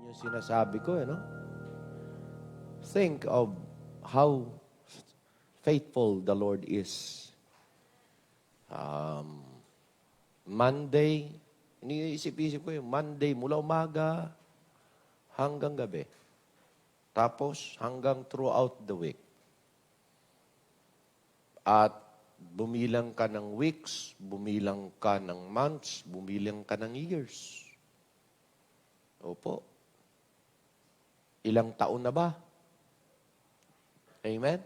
Yung sinasabi ko, no? Think of how faithful the Lord is. Monday, iniisip-isip ko yung Monday mula umaga hanggang gabi. Tapos hanggang throughout the week. At bumilang ka ng weeks, bumilang ka ng months, bumilang ka ng years. Opo. Ilang taon na ba? Amen?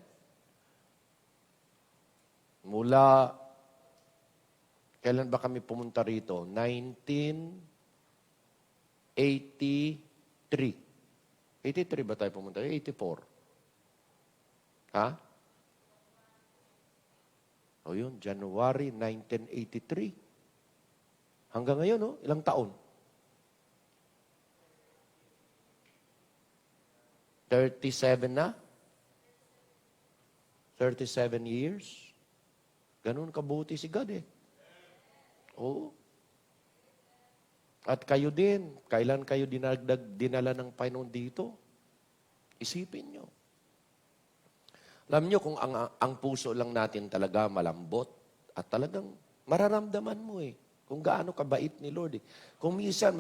Mula, kailan ba kami pumunta rito? 1983. 83 ba tayo pumunta? 84. Ha? O yun, January 1983. Hanggang ngayon, no? Ilang taon? 37 na? 37 years? Ganun kabuti si God eh. Oo. At kayo din, kailan kayo dinala ng Panginoon dito? Isipin nyo. Alam nyo kung ang puso lang natin talaga malambot at talagang mararamdaman mo eh. Kung gaano kabait ni Lord eh. Kung minsan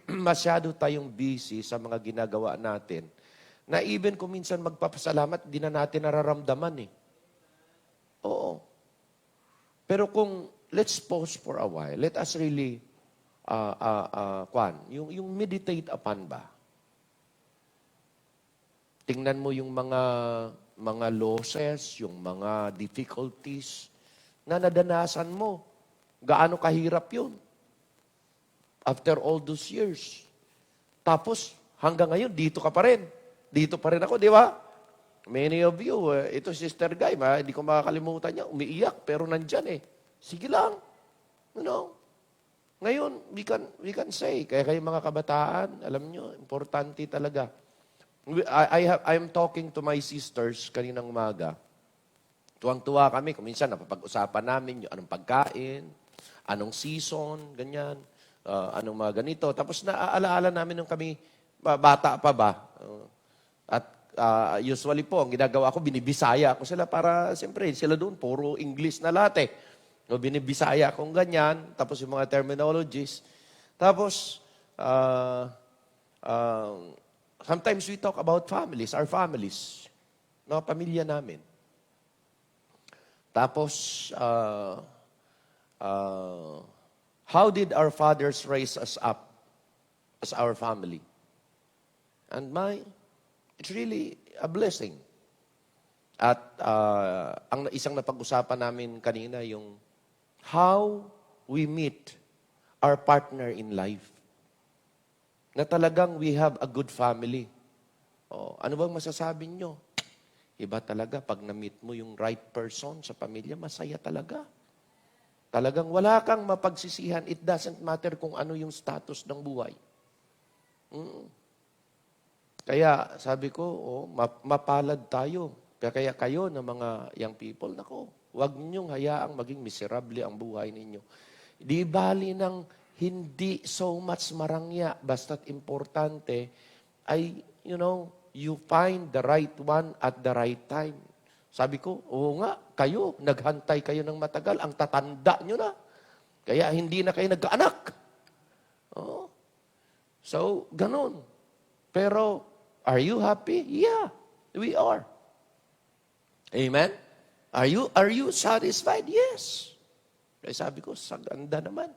masyado tayong busy sa mga ginagawa natin, na even kung minsan magpapasalamat, di na natin nararamdaman eh. Oo. Pero kung, let's pause for a while. Let us really, yung meditate upon ba? Tingnan mo yung mga losses, yung mga difficulties na nadanasan mo. Gaano kahirap yun? After all those years. Tapos, hanggang ngayon, dito ka pa rin. Dito pa rin ako, di ba? Many of you, ito Sister Guy, hindi ko makakalimutan niya, umiiyak, pero nandyan eh. Sige lang. You know? Ngayon, we can say, kaya kayo mga kabataan, alam nyo, importante talaga. I'm talking to my sisters kaninang umaga. Tuwang-tuwa kami, kung minsan napapag-usapan namin yung anong pagkain, anong season, ganyan, anong mga ganito. Tapos naaalaala namin nung kami, bata pa ba? At usually po, ang ginagawa ko, binibisaya ko sila para, siyempre, sila doon, puro English na lahat eh. O, binibisaya kong ganyan, tapos yung mga terminologies. Tapos, sometimes we talk about families, our families, mga pamilya namin. Tapos, how did our fathers raise us up as our family? And it's really a blessing. At ang isang napag-usapan namin kanina, yung how we meet our partner in life. Na talagang we have a good family. Ano bang masasabi nyo? Iba talaga, pag na-meet mo yung right person sa pamilya, masaya talaga. Talagang wala kang mapagsisihan. It doesn't matter kung ano yung status ng buhay. Kaya sabi ko, mapalad tayo. Kaya kayo na mga young people, nako, huwag ninyong hayaang maging miserable ang buhay ninyo. Di bali ng hindi so much marangya, basta't importante ay, you find the right one at the right time. Sabi ko, oo nga, kayo, naghantay kayo ng matagal, ang tatanda nyo na. Kaya hindi na kayo nagkaanak. So, ganun. Pero, are you happy? Yeah, we are. Amen? Are you satisfied? Yes. Kaya sabi ko, sa ganda naman.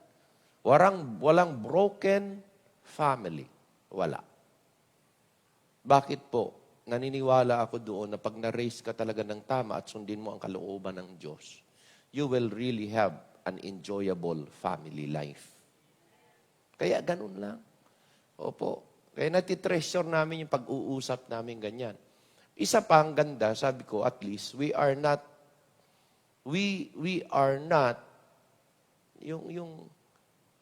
Walang broken family. Wala. Bakit po? Naniniwala ako doon na pag na-raise ka talaga ng tama at sundin mo ang kalooban ng Diyos, you will really have an enjoyable family life. Kaya ganun lang. Opo. Kaya natitreasure namin yung pag-uusap namin ganyan. Isa pa ang ganda, sabi ko, at least, we are not,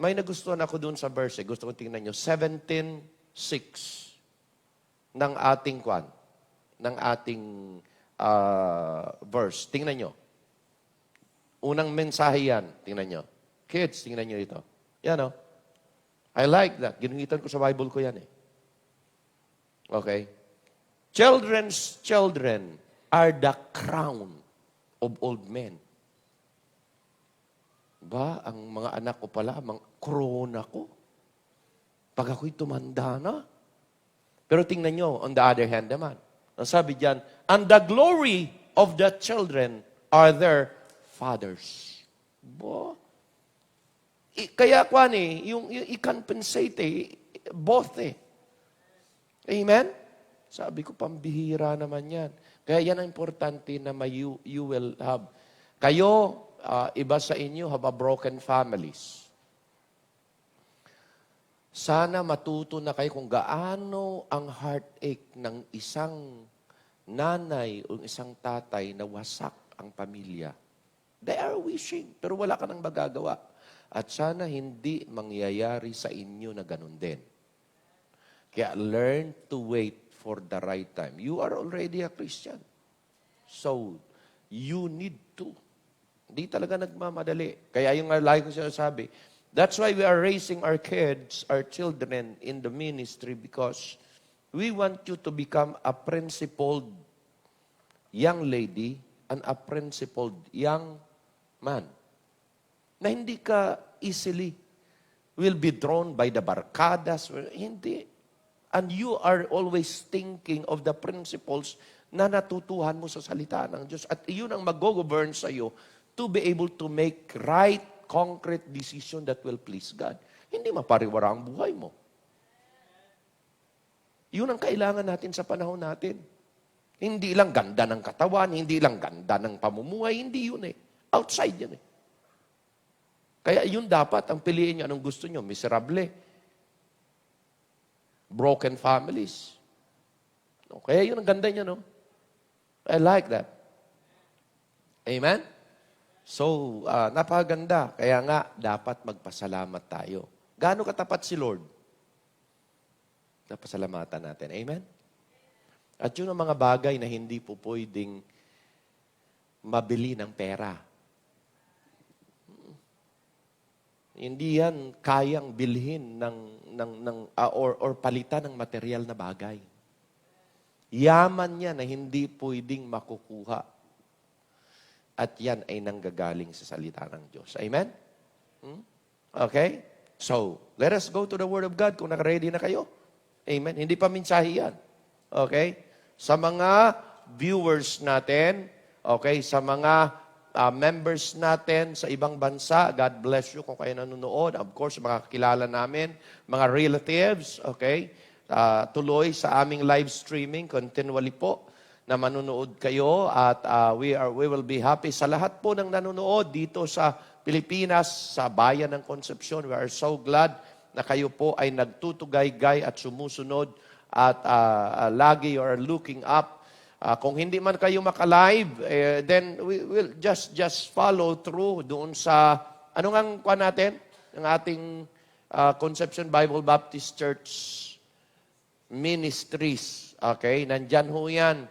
may nagustuhan ako doon sa verse, gusto ko tingnan nyo, 17:6 ng ating verse. Tingnan nyo. Unang mensahe yan, tingnan nyo. Kids, tingnan nyo ito. Yan o. I like that. Ginamitan ko sa Bible ko yan eh. Okay? Children's children are the crown of old men. Ba, ang mga anak ko pala, mga corona ko. Pag ako'y tumanda na. Pero tingnan nyo, on the other hand naman, ang sabi diyan, and the glory of the children are their fathers. Ba, kaya kwan yung i-compensate both Amen? Sabi ko, pambihira naman yan. Kaya yan ang importante na you will have. Kayo, iba sa inyo, have a broken families. Sana matuto na kayo kung gaano ang heartache ng isang nanay o isang tatay na wasak ang pamilya. They are wishing, pero wala ka nang magagawa. At sana hindi mangyayari sa inyo na ganun din. Kaya learn to wait for the right time. You are already a Christian. So, you need to. Hindi talaga nagmamadali. Kaya yung lagi ko sinasabi, that's why we are raising our kids, our children in the ministry because we want you to become a principled young lady and a principled young man. Na hindi ka easily will be drawn by the barkadas. Hindi. And you are always thinking of the principles na natutuhan mo sa salita ng Diyos. At iyon ang mag-govern sa iyo to be able to make right, concrete decision that will please God. Hindi mapariwara ang buhay mo. Yun ang kailangan natin sa panahon natin. Hindi lang ganda ng katawan, hindi lang ganda ng pamumuhay, hindi yun Outside yan Kaya yun dapat, ang piliin nyo, anong gusto nyo? Miserable. Broken families. Kaya yun ang ganda niya, no? I like that. Amen? So, napakaganda. Kaya nga, dapat magpasalamat tayo. Gaano katapat si Lord? Napasalamatan natin. Amen? At yun ang mga bagay na hindi po pwedeng mabili ng pera. Hindi yan kayang bilhin or palitan ng material na bagay. Yaman yan na hindi pwedeng makukuha. At yan ay nanggagaling sa salita ng Diyos. Amen? Okay? So, let us go to the Word of God kung nakaready na kayo. Amen? Hindi pa mensahe yan. Okay? Sa mga viewers natin, okay, sa mga members natin sa ibang bansa, God bless you kung kayo nanonood. Of course, mga kakilala namin, mga relatives, okay? Tuloy sa aming live streaming, continually po, na manonood kayo at we will be happy sa lahat po ng nanonood dito sa Pilipinas, sa bayan ng Concepcion. We are so glad na kayo po ay nagtutugay-gay at sumusunod at lagi you are looking up. Kung hindi man kayo maka-live, then we will just follow through doon sa, ano nga kuha natin? Ang ating Concepcion Bible Baptist Church Ministries. Okay? Nandyan ho yan.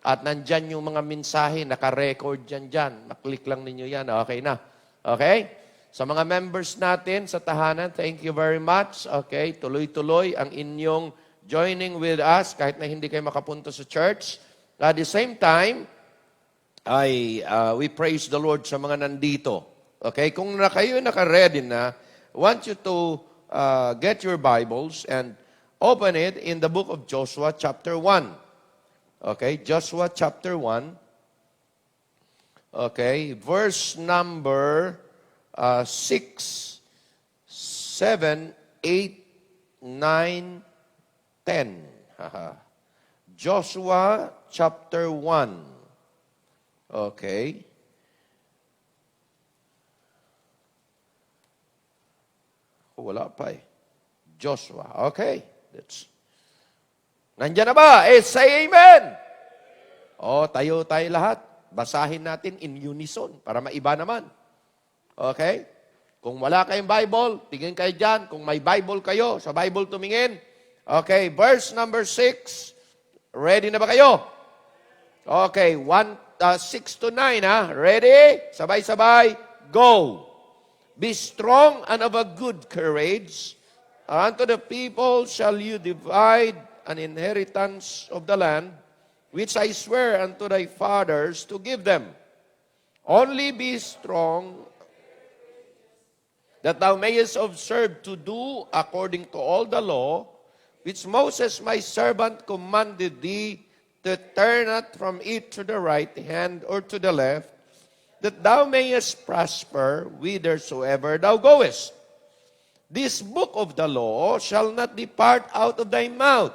At nandyan yung mga mensahe, naka-record dyan. Maklik lang ninyo yan. Okay na. Okay? Sa mga members natin sa tahanan, thank you very much. Okay? Tuloy-tuloy ang inyong joining with us kahit na hindi kayo makapunta sa church. At the same time, we praise the Lord sa mga nandito. Okay? Kung kayo naka-ready na, I want you to get your Bibles and open it in the book of Joshua chapter 1. Okay? Joshua chapter 1. Okay? Verse number 6, 7, 8, 9, 10. Joshua chapter 1. Okay. Wala pa Joshua. Okay. Nandiyan na ba? Say amen. Tayo lahat. Basahin natin in unison para maiba naman. Okay? Kung wala kayong Bible, tingin kayo dyan. Kung may Bible kayo, sa Bible tumingin. Okay, verse number 6. Ready na ba kayo? Okay, 6 to 9, Ready? Sabay-sabay, go! Be strong and of a good courage. Unto the people shall you divide an inheritance of the land, which I swear unto thy fathers to give them. Only be strong, that thou mayest observe to do according to all the law, which Moses my servant commanded thee, to turn not from it to the right hand or to the left, that thou mayest prosper whithersoever thou goest. This book of the law shall not depart out of thy mouth,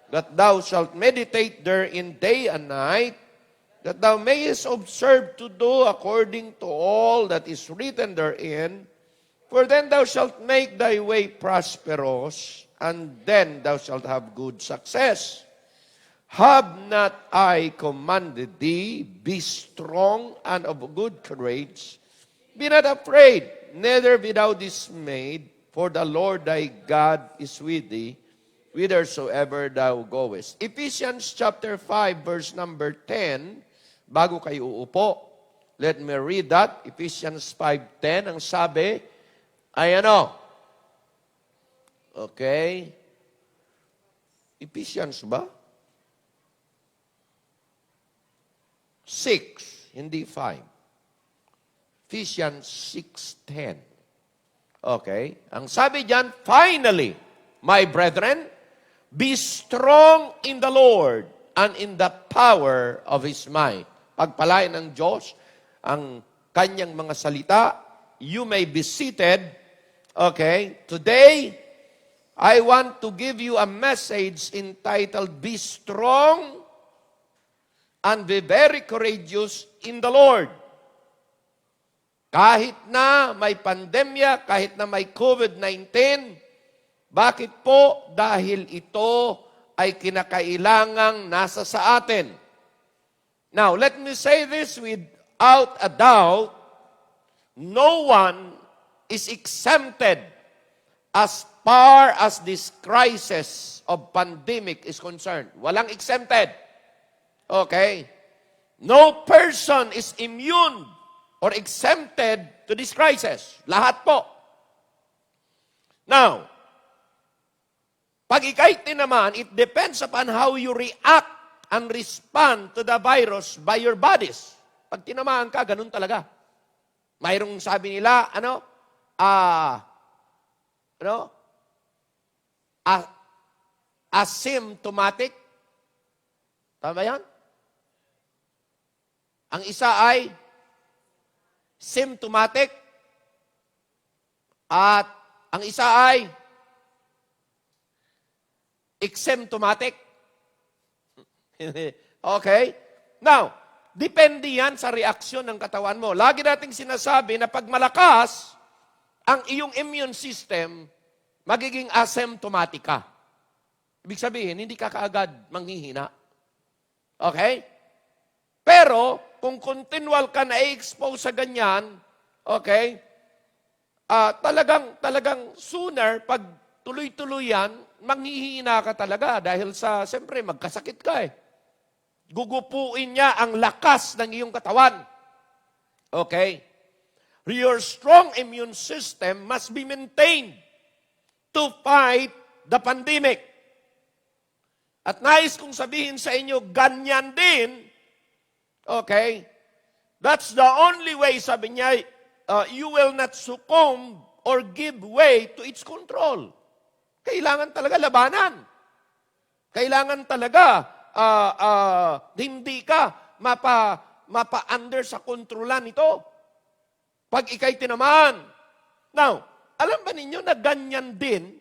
that thou shalt meditate therein day and night, that thou mayest observe to do according to all that is written therein, for then thou shalt make thy way prosperous, and then thou shalt have good success. Have not I commanded thee, be strong and of good courage, be not afraid, neither be thou dismayed, for the Lord thy God is with thee, whithersoever thou goest. Ephesians chapter 5, verse number 10, bago kayo uupo, let me read that. Ephesians 5:10, ang sabi ay ano? Okay. Ephesians ba? 6, hindi 5. Ephesians 6:10. Okay. Ang sabi diyan, finally, my brethren, be strong in the Lord and in the power of His might. Pagpalain ng Diyos ang kanyang mga salita. You may be seated. Okay. Today, I want to give you a message entitled, Be Strong and Be Very Courageous in the Lord. Kahit na may pandemya, kahit na may COVID-19, bakit po? Dahil ito ay kinakailangang nasa sa atin. Now, let me say this without a doubt, no one is exempted as far as this crisis of pandemic is concerned. Walang exempted. Okay? No person is immune or exempted to this crisis. Lahat po. Now, pag ikay tinamaan, it depends upon how you react and respond to the virus by your bodies. Pag tinamaan ka, ganun talaga. Mayroong sabi nila, asymptomatic. Tama yan? Ang isa ay symptomatic at ang isa ay asymptomatic. Okay? Now, depende yan sa reaksyon ng katawan mo. Lagi nating sinasabi na pag malakas ang iyong immune system, magiging asymptomatic ka. Ibig sabihin, hindi ka kaagad manghihina. Okay? Pero, kung continual ka na-expose sa ganyan, okay, talagang sooner, pag tuloy-tuloy yan, manghihina ka talaga dahil siyempre, magkasakit ka eh. Gugupuin niya ang lakas ng iyong katawan. Okay? Your strong immune system must be maintained to fight the pandemic. At nais kong sabihin sa inyo, ganyan din. Okay? That's the only way, sabi niya, you will not succumb or give way to its control. Kailangan talaga labanan. Kailangan talaga hindi ka mapa-under sa kontrolan ito. Pag ikay tinamaan. Now, alam ba ninyo na ganyan din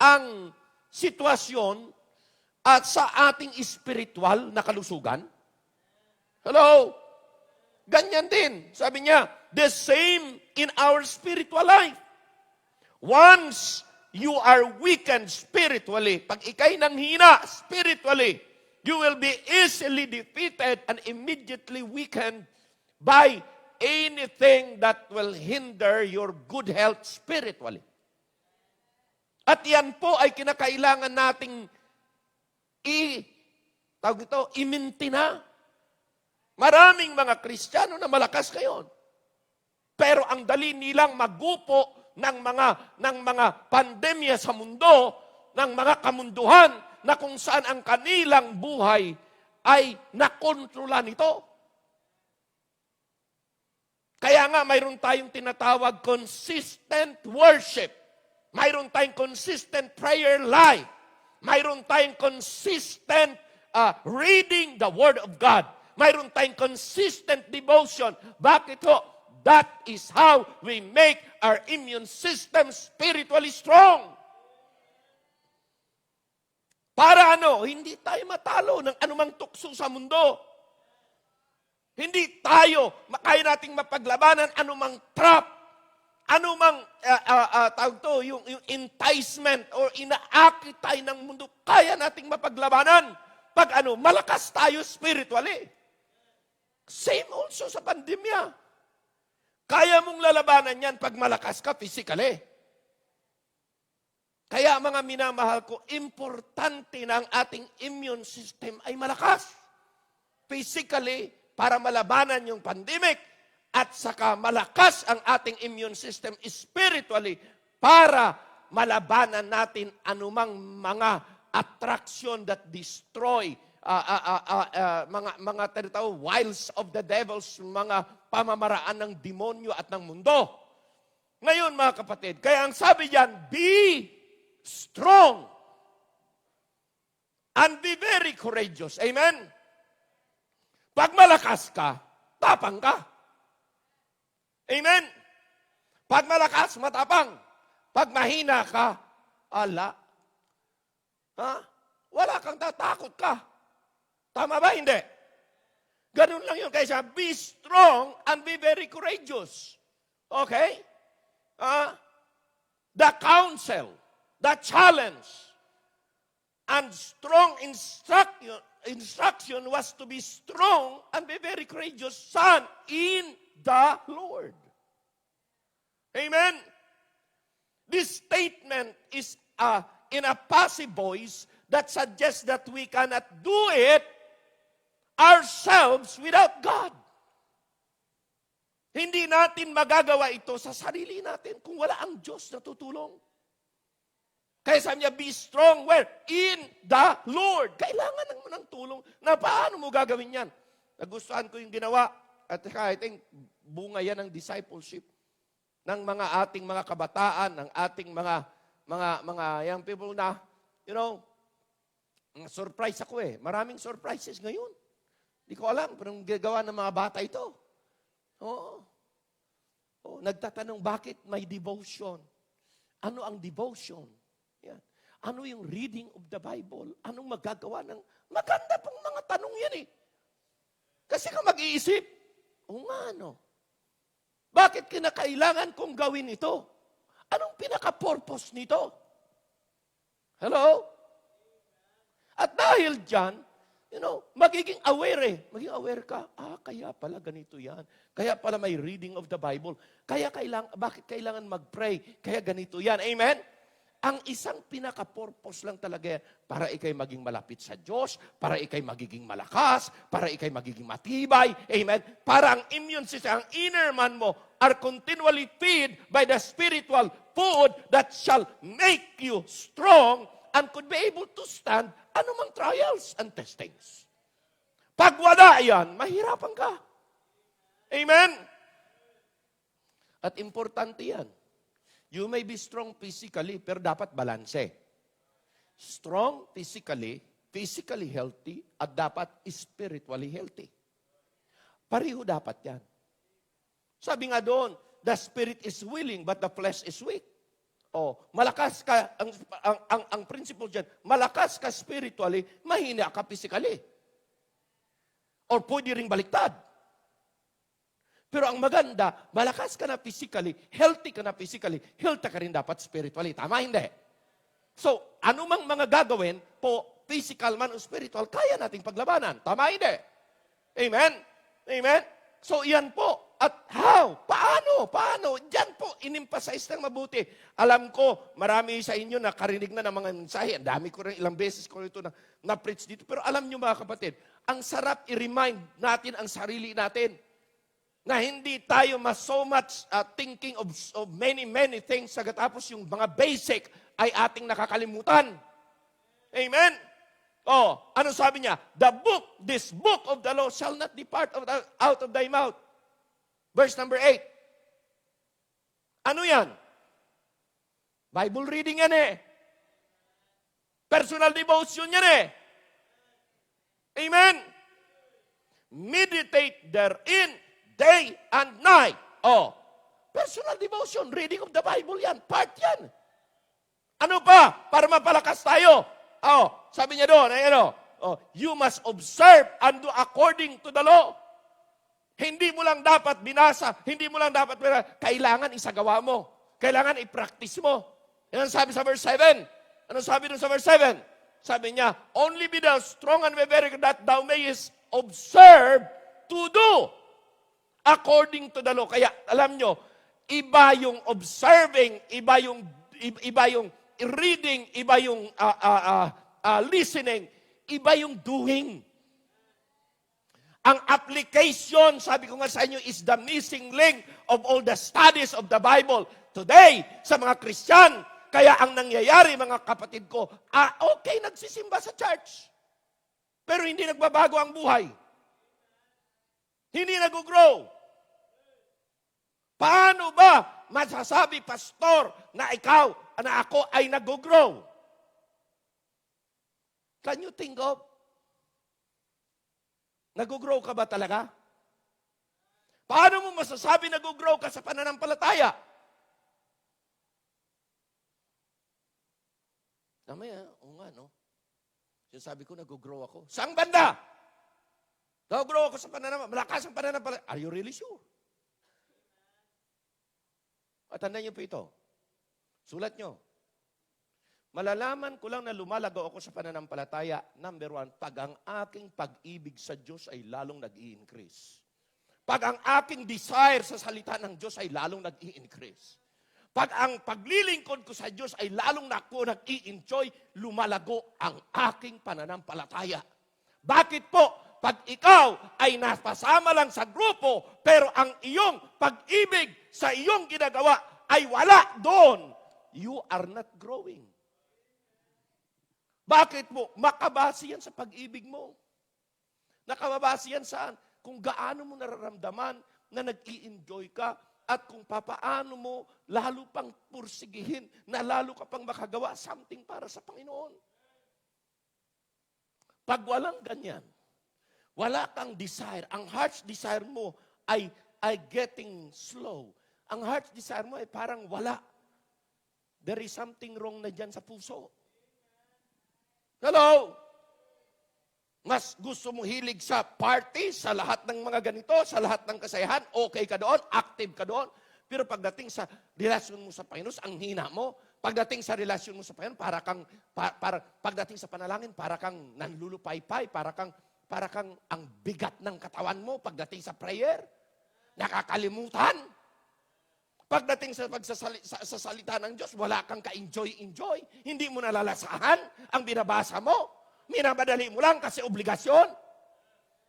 ang sitwasyon at sa ating spiritual na kalusugan? Hello? Ganyan din. Sabi niya, the same in our spiritual life. Once you are weakened spiritually, pag ikay nanghina spiritually, you will be easily defeated and immediately weakened by anything that will hinder your good health spiritually. At yan po ay kinakailangan nating iminti na. Maraming mga Kristiyano na malakas ngayon. Pero ang dali nilang magupo ng mga pandemya sa mundo, ng mga kamunduhan, na kung saan ang kanilang buhay ay nakontrola nito. Kaya nga mayroon tayong tinatawag consistent worship. Mayroon tayong consistent prayer life. Mayroon tayong consistent reading the Word of God. Mayroon tayong consistent devotion. Bakit ho? That is how we make our immune system spiritually strong. Para hindi tayo matalo ng anumang tukso sa mundo. Hindi tayo kaya nating mapaglabanan anumang trap, anumang yung enticement or inaakit tayo ng mundo. Kaya nating mapaglabanan pag malakas tayo spiritually. Same also sa pandemya. Kaya mong lalabanan yan pag malakas ka physically. Kaya mga minamahal ko, importante na ang ating immune system ay malakas. Physically, para malabanan yung pandemic, at saka malakas ang ating immune system spiritually para malabanan natin anumang mga attraction that destroy, mga tinatawag wiles of the devils, mga pamamaraan ng demonyo at ng mundo. Ngayon mga kapatid, kaya ang sabi diyan, be strong and be very courageous. Amen? Pag malakas ka, tapang ka. Amen? Pag malakas, matapang. Pag mahina ka, ala. Wala kang tatakot ka. Tama ba? Hindi. Ganun lang yun. Kaya siya, be strong and be very courageous. Okay? The counsel, the challenge, and strong instruction was to be strong and be very courageous, son, in the Lord. Amen? This statement is in a passive voice that suggests that we cannot do it ourselves without God. Hindi natin magagawa ito sa sarili natin kung wala ang Diyos na tutulong. Kaya sabi niya, be strong where? In the Lord. Kailangan ng tulong. Na paano mo gagawin yan? Nagustuhan ko yung ginawa. At I think bunga yan ng discipleship ng mga ating mga kabataan, ng ating mga young people na, surprise ako eh. Maraming surprises ngayon. Hindi ko alam kung gagawa ng mga bata ito. Nagtatanong, bakit may devotion? Ano ang devotion? Yan. Ano yung reading of the Bible? Anong magagawa ng... Maganda pong mga tanong yan eh. Kasi kung mag-iisip, bakit kinakailangan kong gawin ito? Anong pinaka-purpose nito? Hello? At dahil dyan, magiging aware eh. Magiging aware ka, kaya pala ganito yan. Kaya pala may reading of the Bible. Bakit kailangan mag-pray? Kaya ganito yan. Amen? Ang isang pinaka-purpose lang talaga para ikay maging malapit sa Diyos, para ikay magiging malakas, para ikay magiging matibay. Amen? Para ang immune system, ang inner man mo are continually fed by the spiritual food that shall make you strong and could be able to stand anumang trials and testings. Pag wala yan, mahirapan ka. Amen? At importante yan. You may be strong physically, pero dapat balanse. Strong physically healthy, at dapat spiritually healthy. Pareho dapat yan. Sabi nga doon, the spirit is willing, but the flesh is weak. Malakas ka, ang principle dyan, malakas ka spiritually, mahina ka physically. Or pwede ring baliktad. Pero ang maganda, malakas ka na physically, healthy ka ka rin dapat spiritually. Tama, hindi? So, anumang mga gagawin po, physical man o spiritual, kaya nating paglabanan. Tama, hindi? Amen? Amen? So, iyan po. At how? Paano? Diyan po, in-emphasize ng mabuti. Alam ko, marami sa inyo nakarinig na ng mga mensahe. Ang dami ko rin, ilang beses ko ito na-preach dito. Pero alam nyo mga kapatid, ang sarap i-remind natin ang sarili natin na hindi tayo so much thinking of many things, tapos yung mga basic ay ating nakakalimutan. Amen? Oh, ano sabi niya? This book of the law shall not depart out of thy mouth. Verse number 8. Ano yan? Bible reading yan eh. Personal devotion yan eh. Amen? Meditate therein day and night. Oh, personal devotion, reading of the Bible yan. Part yan. Ano pa? Para mapalakas tayo. Oh, sabi niya doon, you must observe and do according to the law. Hindi mo lang dapat binasa, kailangan isagawa mo. Kailangan i-practice mo. Yan ang sabi sa verse 7. Ano sabi dun sa verse 7? Sabi niya, only be thou strong and very good that thou mayest observe to do according to the law. Kaya alam nyo, iba yung observing, iba yung reading, iba yung listening, iba yung doing. Ang application, sabi ko nga sa inyo, is the missing link of all the studies of the Bible. Today, sa mga Christian, kaya ang nangyayari, mga kapatid ko, okay, nagsisimba sa church. Pero hindi nagbabago ang buhay. Hindi nag-grow. Paano ba masasabi, pastor, na ikaw, na ako ay nag-grow? Can you think of? Nag-grow ka ba talaga? Paano mo masasabi nag-grow ka sa pananampalataya? Namaya, nga, no? Sinasabi ko, nag-grow ako. Saang banda? Nag-grow ako sa pananampalataya. Malakas ang pananampalataya. Are you really sure? At tandaan niyo po ito. Sulat niyo. Malalaman ko lang na lumalago ako sa pananampalataya, number 1, pag ang aking pag-ibig sa Diyos ay lalong nag-i-increase. Pag ang aking desire sa salita ng Diyos ay lalong nag-i-increase. Pag ang paglilingkod ko sa Diyos ay lalong nag-i-enjoy, lumalago ang aking pananampalataya. Bakit po? Pag ikaw ay napasama lang sa grupo, pero ang iyong pag-ibig sa iyong ginagawa ay wala doon, you are not growing. Bakit mo? Makabase yan sa pag-ibig mo. Nakabase yan saan? Kung gaano mo nararamdaman na nag-i-enjoy ka at kung papaano mo lalo pang pursigihin na lalo ka pang makagawa something para sa Panginoon. Pag walang ganyan, wala kang desire, ang heart's desire mo ay getting slow. Ang heart's desire mo ay parang wala. There is something wrong na dyan sa puso. Hello? Mas gusto mo hilig sa party, sa lahat ng mga ganito, sa lahat ng kasayahan, okay ka doon, active ka doon. Pero pagdating sa relasyon mo sa Panginoon, ang hina mo. Pagdating sa relasyon mo sa Panginoon, pagdating sa panalangin, para kang nanlulupaypay, para kang ang bigat ng katawan mo. Pagdating sa prayer, nakakalimutan. Pagdating sa salita ng Diyos, wala kang ka-enjoy. Hindi mo nalalasahan ang binabasa mo. Minabadali mo lang kasi obligasyon.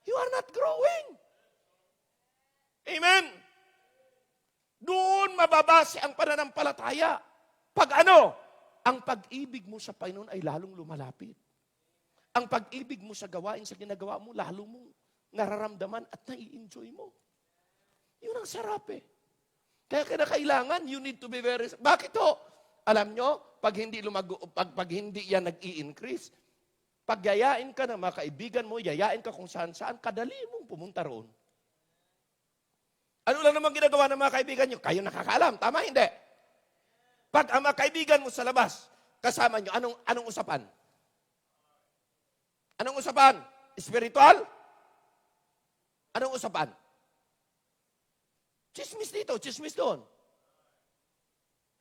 You are not growing. Amen? Doon mababase ang pananampalataya. Pag ang pag-ibig mo sa Panginoon ay lalong lumalapit. Ang pag-ibig mo sa gawain, sa ginagawa mo, lalo mong nararamdaman at nai-enjoy mo. Yun ang sarap eh. Kaya kailangan, you need to be very... Bakit to? Alam nyo, pag hindi yan nag-i-increase, pag yayain ka ng mga kaibigan mo, yayain ka kung saan-saan, kadali mong pumunta roon. Ano lang naman ginagawa ng mga kaibigan nyo? Kayo nakakaalam. Tama, hindi? Pag ang mga kaibigan mo sa labas, kasama nyo, anong usapan? Anong usapan? Spiritual? Anong usapan? Chismis dito, chismis doon.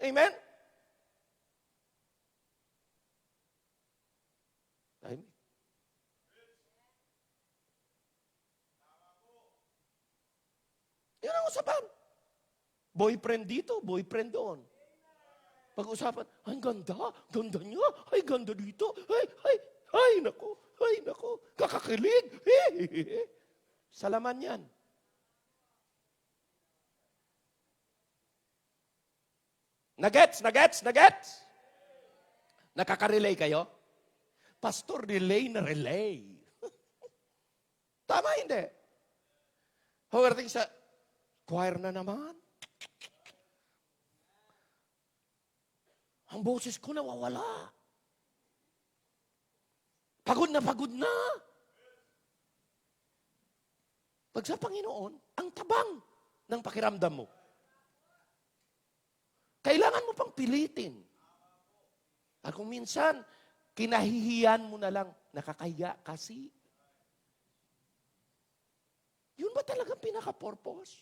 Amen? Tahimik. Yan ang usapan. Boyfriend dito, boyfriend doon. Pag-usapan, ay ganda niya, ay ganda dito, ay nako, kakakilig. Salaman yan. Nagets? Nakaka-relay kayo? Pastor, relay na relay. Tama hindi? Pagdating sa choir na naman. Ang boses ko nawawala. Pagod na pagod na. Pag sa Panginoon, ang tabang ng pakiramdam mo. Kailangan mo pang pilitin. At kung minsan, kinahihiyan mo na lang, nakakahiya kasi. Yun ba talagang pinaka-purpose?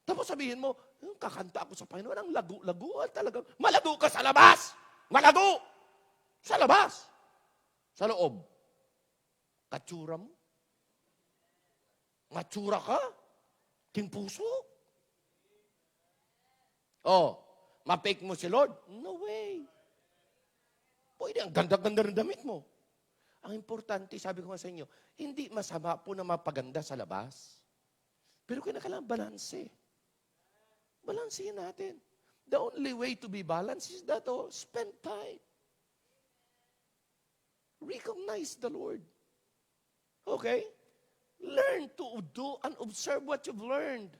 Tapos sabihin mo, kakanta ako sa Panginoon, ang lagu-laguan talaga. Malago ka sa labas! Malago! Sa labas! Sa loob. Katsura mo. Matsura ka. Ting puso. Oh, ma-fake mo si Lord? No way. Pwede, ang ganda-ganda ng damit mo. Ang importante, sabi ko nga sa inyo, hindi masama po na mapaganda sa labas. Pero kailangan balanse. Balansehin natin. The only way to be balanced is that spend time. Recognize the Lord. Okay? Learn to do and observe what you've learned.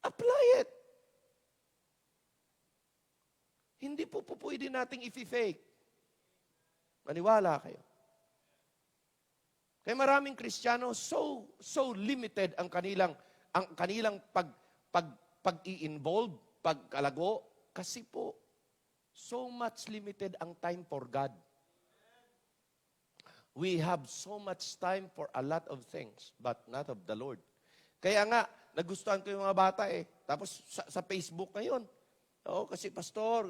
Apply it. Hindi po pwede nating i-fake. Maniwala kayo. Kaya maraming Kristiyano, so limited ang kanilang pag-i-involve, pagkalago, kasi po, so much limited ang time for God. We have so much time for a lot of things, but not of the Lord. Kaya nga, nagustuhan ko yung mga bata eh. Tapos sa Facebook ngayon, kasi pastor,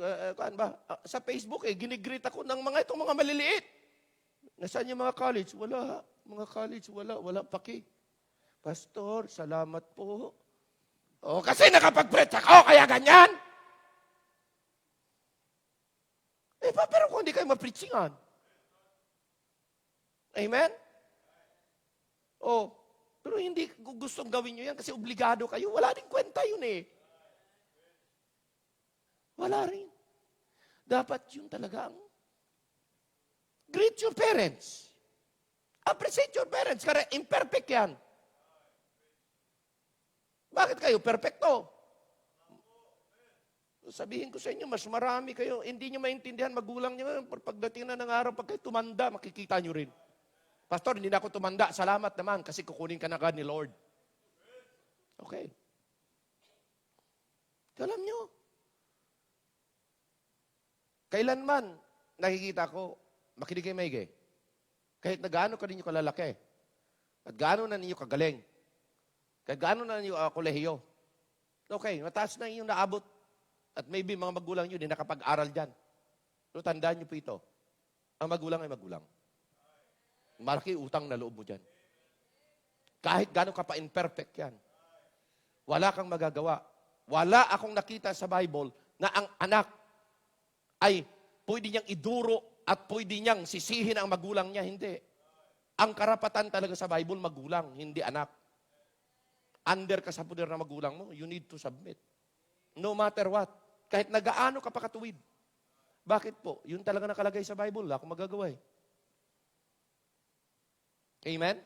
sa Facebook ginigreet ako ng itong mga maliliit. Nasaan yung mga college? Wala. Mga college, wala paki. Pastor, salamat po. Kasi nakapag-preach ako, kaya ganyan. Pero kung hindi kayo ma-preachingan. Amen? Pero hindi gustong gawin nyo yan kasi obligado kayo. Wala rin kwenta yun eh. Wala rin. Dapat yun talaga ang greet your parents. Appreciate your parents. Kaya imperfect yan. Bakit kayo perfecto? Sabihin ko sa inyo, mas marami kayo. Hindi nyo maintindihan, magulang nyo. Pagdating na ng araw, pag kayo tumanda, makikita nyo rin. Pastor, hindi na ako tumanda. Salamat naman kasi kukunin ka na agad ni Lord. Okay. Alam nyo, kailanman nakikita ko, makinig kayo maigi. Kahit na gaano ka ninyo kalalaki, at gaano na ninyo kagaling, kahit gaano na ninyo kolehiyo, okay, mataas na inyong naabot, at maybe mga magulang nyo, di nakapag-aral dyan. So tandaan nyo po ito, ang magulang ay magulang. Malaki utang na loob mo dyan. Kahit gaano ka pa imperfect yan. Wala kang magagawa. Wala akong nakita sa Bible na ang anak ay pwede niyang iduro at pwede niyang sisihin ang magulang niya. Hindi. Ang karapatan talaga sa Bible, magulang, hindi anak. Under ka sa poder ng magulang mo, you need to submit. No matter what. Kahit nagaano ka pa katuwid. Bakit po? Yun talaga nakalagay sa Bible. Wala akong magagawa eh. Amen?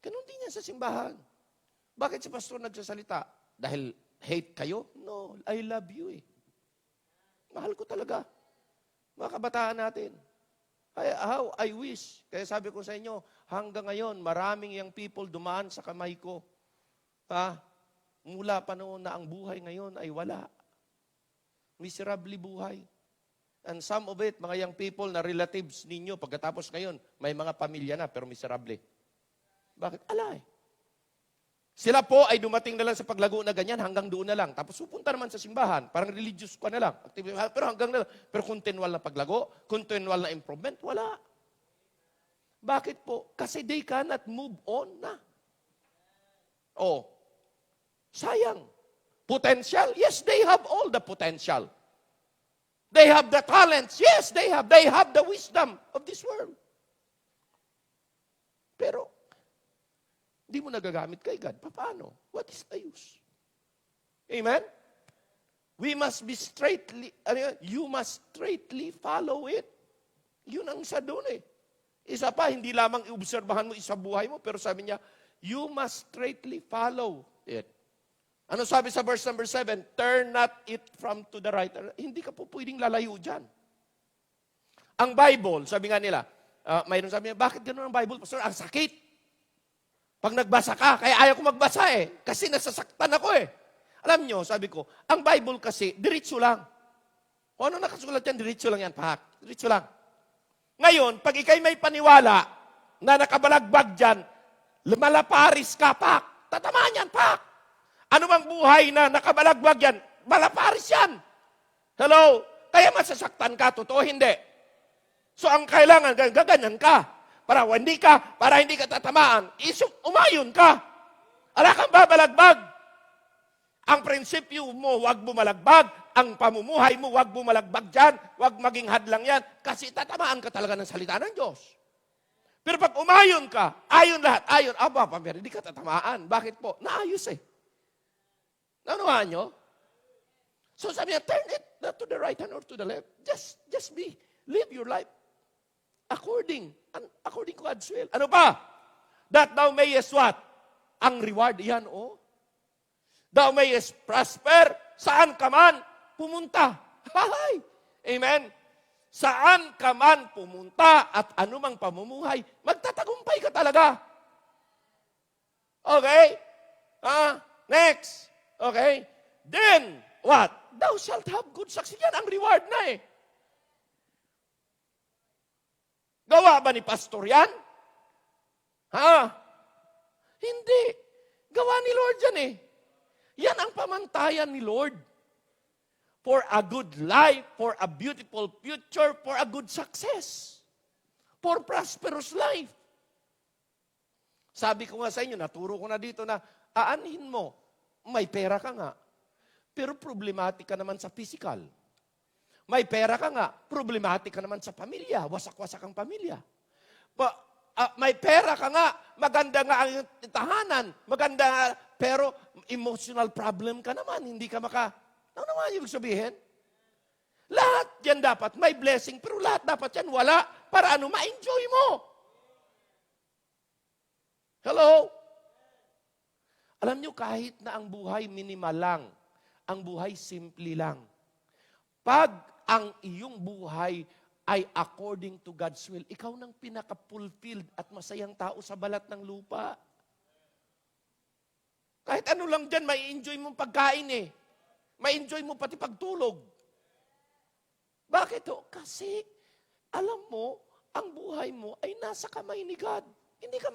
Ganun din yan sa simbahan. Bakit si pastor nagsasalita? Dahil hate kayo? No, I love you eh. Mahal ko talaga. Mga kabataan natin. How I wish. Kaya sabi ko sa inyo, hanggang ngayon, maraming young people dumaan sa kamay ko. Mula pa noon na ang buhay ngayon ay wala. Miserably buhay. And some of it, mga young people na relatives ninyo, pagkatapos ngayon, may mga pamilya na, pero miserable. Bakit? Alay. Sila po ay dumating na lang sa paglago na ganyan, hanggang doon na lang. Tapos pupunta naman sa simbahan, parang religious ka na lang. Pero hanggang na lang. Pero continual na paglago, continual na improvement, wala. Bakit po? Kasi they cannot move on na. Sayang. Potential? Yes, they have all the potential. They have the talents. Yes, they have. They have the wisdom of this world. Pero, hindi mo nagagamit kay God. Paano? What is the use? Amen? We must be you must straightly follow it. Yun ang isa doon eh. Isa pa, hindi lamang iobserbahan mo isa buhay mo, pero sabi niya, you must straightly follow it. Ano sabi sa verse number 7? Turn not it from to the right. Hindi ka po pwedeng lalayo dyan. Ang Bible, sabi nga nila, mayroon sabi niya, bakit ganoon ang Bible, Pastor? Ang sakit. Pag nagbasa ka, kaya ayaw ko magbasa eh. Kasi nasasaktan ako eh. Alam nyo, sabi ko, ang Bible kasi, diretso lang. Kung ano nakasulat yan, diretso lang yan, pahak. Diretso lang. Ngayon, pag ikay may paniwala na nakabalagbag dyan, malaparis ka, pak. Tatamaan yan, pak. Ano bang buhay na nakabalagbag yan? Malaparis yan. Hello? Kaya masasaktan ka, totoo hindi. So ang kailangan, gaganyan ka. Para hindi ka tatamaan. Umayon ka. Ala kang babalagbag. Ang prinsipyo mo, huwag bumalagbag. Ang pamumuhay mo, huwag bumalagbag dyan. Huwag maging hadlang yan. Kasi tatamaan ka talaga ng salita ng Diyos. Pero pag umayon ka, ayon lahat, ayon, pero hindi ka tatamaan. Bakit po? Naayos eh. Nanuhaan nyo? So sabi niya, turn it not to the right hand or to the left. Just live your life according to God's will. Ano pa? That thou mayest what? Ang reward, yan Thou mayest prosper, saan ka man pumunta. Hay! Amen? Saan ka man pumunta at anumang pamumuhay, magtatagumpay ka talaga. Okay? Next. Okay? Then, what? Thou shalt have good success. Yan ang reward na eh. Gawa ba ni pastor yan? Hindi. Gawa ni Lord yan eh. Yan ang pamantayan ni Lord. For a good life, for a beautiful future, for a good success. For prosperous life. Sabi ko nga sa inyo, naturo ko na dito na, aanhin mo, may pera ka nga, pero problematic ka naman sa physical. May pera ka nga, problematic ka naman sa pamilya, wasak-wasak ang pamilya. May pera ka nga, maganda nga ang tahanan, maganda nga, pero emotional problem ka naman, hindi ka ano naman ibig sabihin? Lahat yan dapat, may blessing, pero lahat dapat yan wala, para ma-enjoy mo. Hello? Alam nyo, kahit na ang buhay minimal lang, ang buhay simple lang. Pag ang iyong buhay ay according to God's will, ikaw nang pinaka-fulfilled at masayang tao sa balat ng lupa. Kahit ano lang dyan, may enjoy mong pagkain eh. May enjoy mo pati pagtulog. Bakit o? Kasi, alam mo, ang buhay mo ay nasa kamay ni God. Hindi ka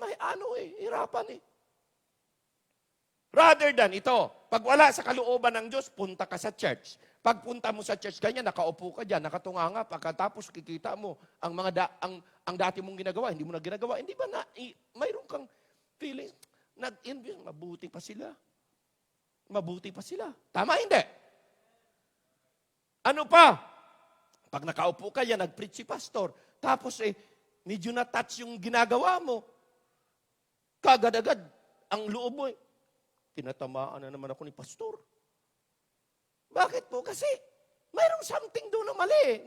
hirapan eh. Rather than ito, pag wala sa kalooban ng Diyos, punta ka sa church. Pag punta mo sa church, ganyan, nakaupo ka dyan, nakatunganga, pagkatapos kikita mo ang ang dati mong ginagawa, hindi mo na ginagawa. Hindi ba mayroon kang feeling, nag-envy, mabuti pa sila. Mabuti pa sila. Tama, hindi? Ano pa? Pag nakaupo ka yan, nag-preach si pastor, tapos medyo na-touch yung ginagawa mo, kagad-agad, ang loob mo tinatamaan na naman ako ni pastor. Bakit po? Kasi mayroong something doon na mali.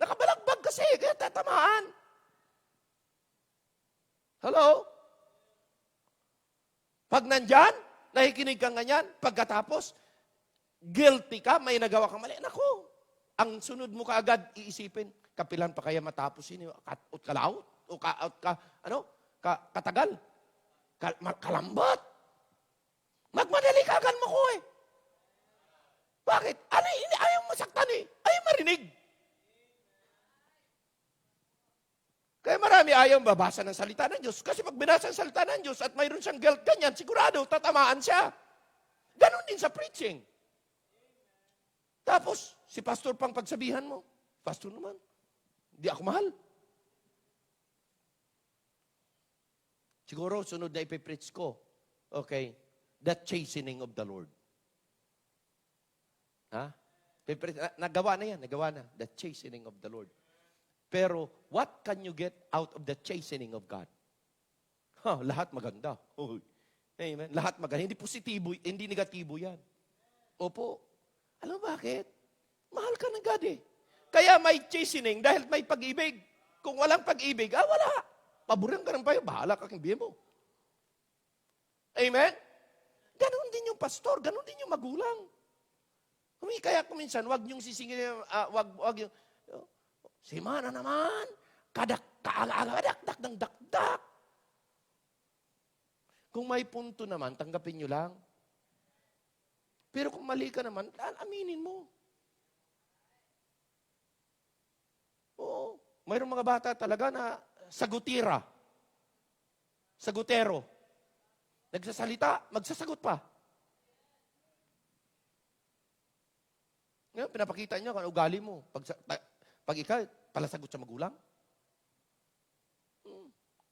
Nakabalagbag kasi, kaya tatamaan. Hello? Pag nandyan, nakikinig ka ganyan, pagkatapos, guilty ka, may nagawa kang mali. Naku, ang sunod mo kaagad, iisipin, kapilan pa kaya matapos yun, kalaot, o katagal, kalambat. Magmadali kagan mo ko eh. Bakit? Ayaw masaktan eh. Ayaw marinig. Kaya marami ayaw babasa ng salita ng Diyos. Kasi pag binasa ng salita ng Diyos at mayroon siyang guilt ganyan, sigurado tatamaan siya. Ganon din sa preaching. Tapos, si pastor pang pagsabihan mo, pastor naman, hindi ako mahal. Siguro, sunod na ipipreach ko. Okay. The chastening of the Lord. Nagawa na yan, nagawa na. The chastening of the Lord. Pero, what can you get out of the chastening of God? Lahat maganda. Amen. Lahat maganda. Hindi positibo, hindi negatibo yan. Opo. Alam mo bakit? Mahal ka ng God eh. Kaya may chastening dahil may pag-ibig. Kung walang pag-ibig, wala. Paborang ka ng payo, bahala ka kang biye mo. Amen? Ganon din yung pastor, ganon din yung magulang. Kaya kuminsan, wag niyong sisingin, wag yung, si Mana naman, kaalaga-dakdak ng dakdak. Kung may punto naman, tanggapin niyo lang. Pero kung mali ka naman, aminin mo. Oo. Mayroong mga bata talaga na sagutira. Sagutero. Nagsasalita, magsasagot pa. Ngayon, pinapakita niyo kung ugali mo. Pag ikaw, palasagot sa magulang.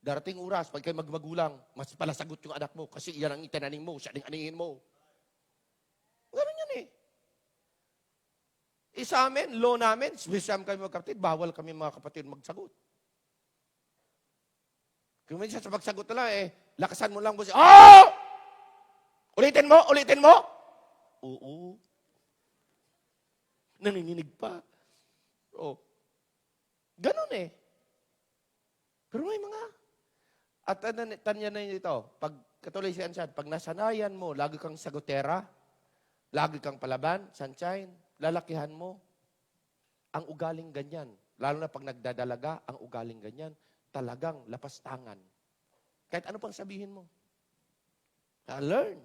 Darating oras, pag kayo magmagulang, mas palasagot yung anak mo kasi iyan ang itinaning mo, siya ang anihin mo. Ganun yan eh. Sa amin, law namin, special kami magkapatid, bawal kami mga kapatid magsagot. Kung minsan sa pagsagot na lang, lakasan mo lang po siya, oh! Ulitin mo, ulitin mo. Oo. Nanginginig pa. Oh. Ganun eh. Pero may mga, at tanya na ito, pag katuloy si Ansan, pag nasanayan mo, lagi kang sagutera, lagi kang palaban, sunshine, lalakihan mo, ang ugaling ganyan, lalo na pag nagdadalaga, ang ugaling ganyan, talagang lapastangan. Kahit ano pang sabihin mo. Learn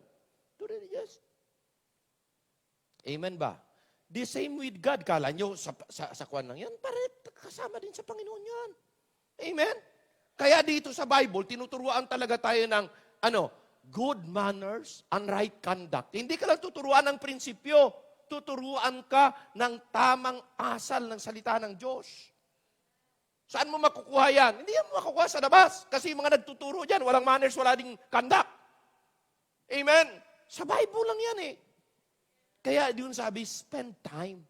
to really just. Amen ba? The same with God. Kala nyo, sa kwan lang yan, kasama din sa Panginoon yan. Amen? Kaya dito sa Bible, tinuturuan talaga tayo ng, good manners and right conduct. Hindi ka lang tuturuan ng prinsipyo, tuturuan ka ng tamang asal ng salita ng Diyos. Saan mo makukuha yan? Hindi yan makukuha sa labas. Kasi yung mga nagtuturo dyan, walang manners, wala ding conduct. Amen? Sa Bible lang yan eh. Kaya yun sabi, spend time.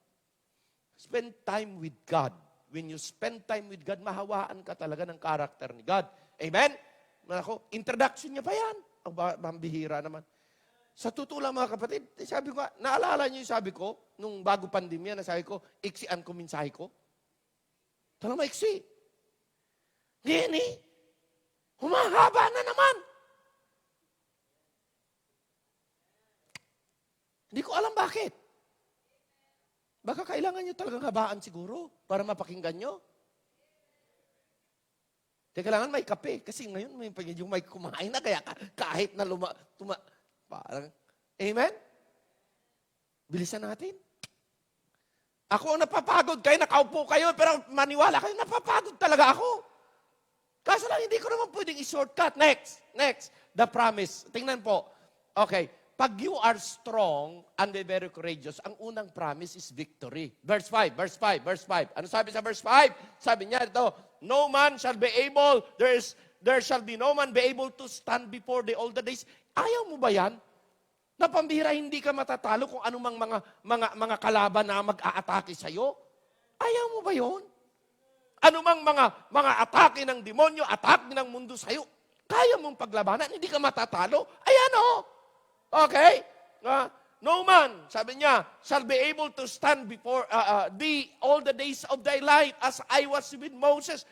Spend time with God. When you spend time with God, mahawaan ka talaga ng karakter ni God. Amen? Introduction niya pa yan. Ang mambihira naman. Sa totoo lang mga kapatid, sabi ko, naalala niyo yung sabi ko, nung bago pandemya, na sabi ko, iksian ko mensahe ko. Talagang maiksi. Hindi, humahaba na naman. Hindi ko alam bakit. Baka kailangan nyo talagang habaan siguro para mapakinggan nyo. Kailangan may kape. Kasi ngayon, yung may kumain na, kaya kahit na parang, amen? Bilisan natin. Ako ang napapagod kayo, nakaupo kayo, pero maniwala kayo, napapagod talaga ako. Kaso lang, hindi ko naman pwedeng i-shortcut. Next, the promise. Tingnan po. Okay. Pag you are strong and very courageous, ang unang promise is victory. Verse 5. Ano sabi sa verse 5? Sabi niya ito, no man shall be able, there shall be no man be able to stand before the older days. Ayaw mo ba yan? Na pambihira, hindi ka matatalo kung anumang mga kalaban na mag-aatake sa'yo? Ayaw mo ba yun? Anumang mga atake ng demonyo, atake ng mundo sa'yo, kaya mong paglabanan, hindi ka matatalo? Ayan o. Okay? No man, sabi niya, shall be able to stand before thee all the days of thy life as I was with Moses.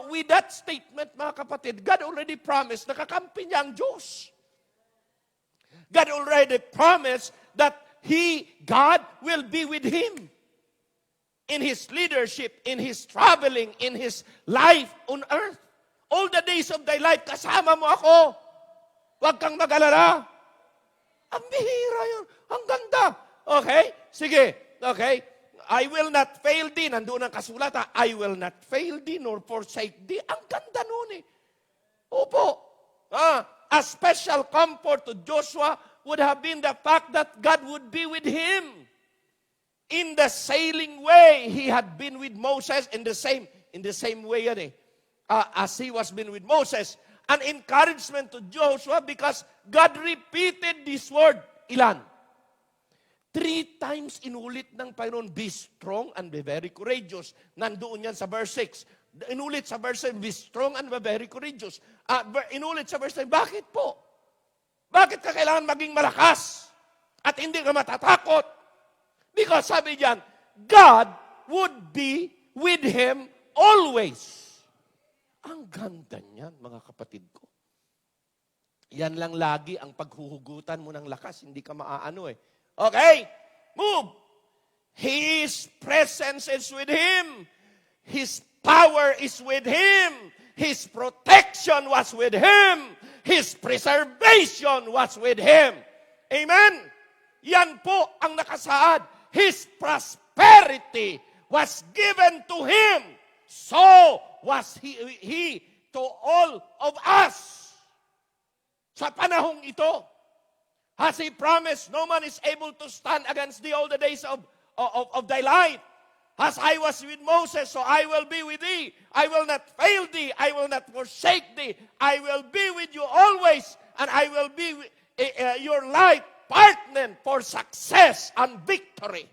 With that statement, mga kapatid, God already promised, nakakampi niya ang Diyos. God already promised that God will be with him in his leadership, in his traveling, in his life on earth. All the days of thy life, kasama mo ako. Huwag kang mag-alala. Ang bihira yun. Ang ganda. Okay? Sige. Okay? I will not fail thee. Nandoon ang kasulatan. I will not fail thee nor forsake thee. Ang ganda nun eh. Opo. A special comfort to Joshua would have been the fact that God would be with him. In the sailing way, he had been with Moses in the same way yan eh. As he was been with Moses. An encouragement to Joshua because God repeated this word. Ilan? 3 times inulit ng Panginoon, be strong and be very courageous. Nandoon yan sa verse 6. Inulit sa verse 7, be strong and be very courageous. Inulit sa verse 7, bakit po? Bakit ka kailangan maging malakas? At hindi ka matatakot? Because sabi diyan, God would be with him always. Ang ganda niyan, mga kapatid ko. Yan lang lagi ang paghuhugutan mo ng lakas, hindi ka maaano eh. Okay, move. His presence is with him. His power is with him. His protection was with him. His preservation was with him. Amen? Yan po ang nakasaad. His prosperity was given to him. So was he to all of us. Sa panahong ito, has he promised, no man is able to stand against thee all the days of thy life. As I was with Moses, so I will be with thee. I will not fail thee. I will not forsake thee. I will be with you always. And I will be your life partner for success and victory.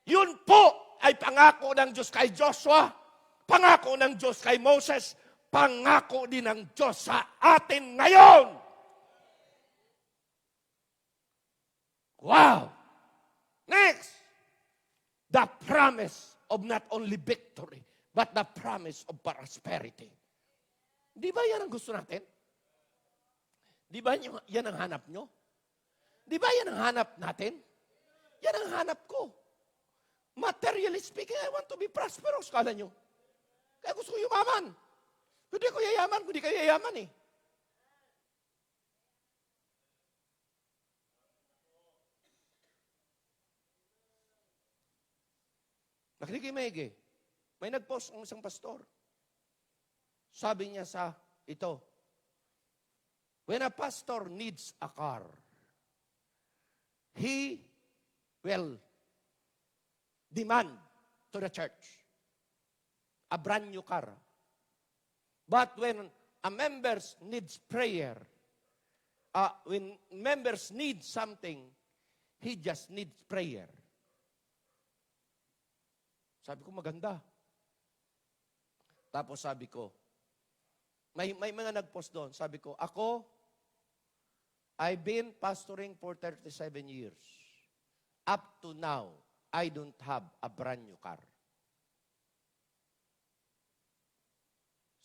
Yun po ay pangako ng Diyos kay Joshua. Pangako ng Diyos kay Moses. Pangako din ng Diyos sa atin ngayon. Wow! Next! The promise of not only victory, but the promise of prosperity. Di ba yan ang gusto natin? Di ba yan ang hanap nyo? Di ba yan ang hanap natin? Yan ang hanap ko. Materially speaking, I want to be prosperous, kala nyo. Kaya gusto ko yumaman. Hindi ko yayaman, kundi kayo yayaman eh. Nakinig maigi. May nag-post ang isang pastor. Sabi niya sa ito, when a pastor needs a car, he will demand to the church a brand new car. But when a member needs prayer, when members need something, he just needs prayer. Sabi ko, maganda. Tapos sabi ko, may mga nag-post doon. Sabi ko, I've been pastoring for 37 years. Up to now, I don't have a brand new car.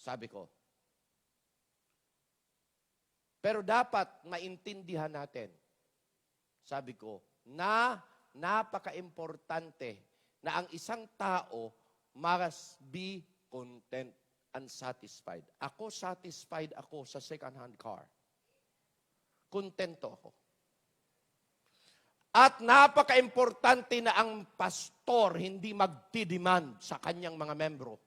Sabi ko. Pero dapat maintindihan natin, sabi ko, na napaka-importante na ang isang tao must be content and satisfied. Ako, satisfied ako sa second-hand car. Kontento ako. At napaka-importante na ang pastor hindi magdidemand sa kanyang mga membro.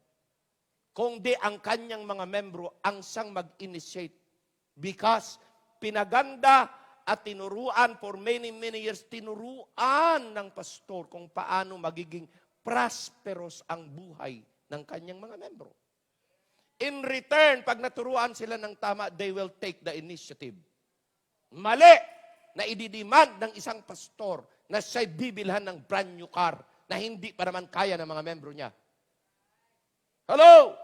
Kung di ang kanyang mga membro ang siyang mag-initiate. Because pinaganda at tinuruan for many, many years, tinuruan ng pastor kung paano magiging prosperous ang buhay ng kanyang mga membro. In return, pag naturuan sila ng tama, they will take the initiative. Mali na ididemand ng isang pastor na siya'y bibilhan ng brand new car na hindi pa naman kaya ng mga membro niya. Hello?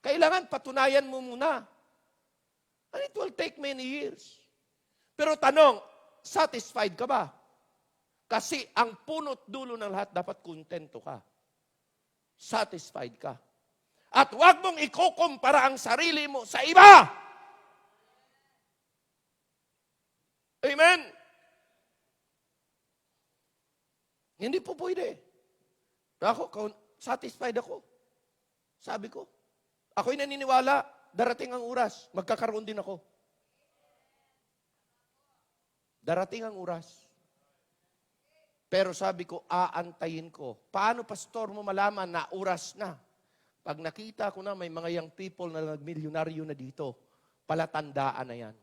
Kailangan patunayan mo muna. And it will take many years. Pero tanong, satisfied ka ba? Kasi ang punot dulo ng lahat, dapat kontento ka. Satisfied ka. At huwag mong ikukumpara ang sarili mo sa iba. Amen? Hindi po pwede. Ako, satisfied ako. Sabi ko, ako'y naniniwala, darating ang oras, magkakaroon din ako. Darating ang oras. Pero sabi ko, aantayin ko. Paano, pastor, mo malaman na oras na? Pag nakita ko na may mga young people na nagmilyonaryo na dito, palatandaan na yan.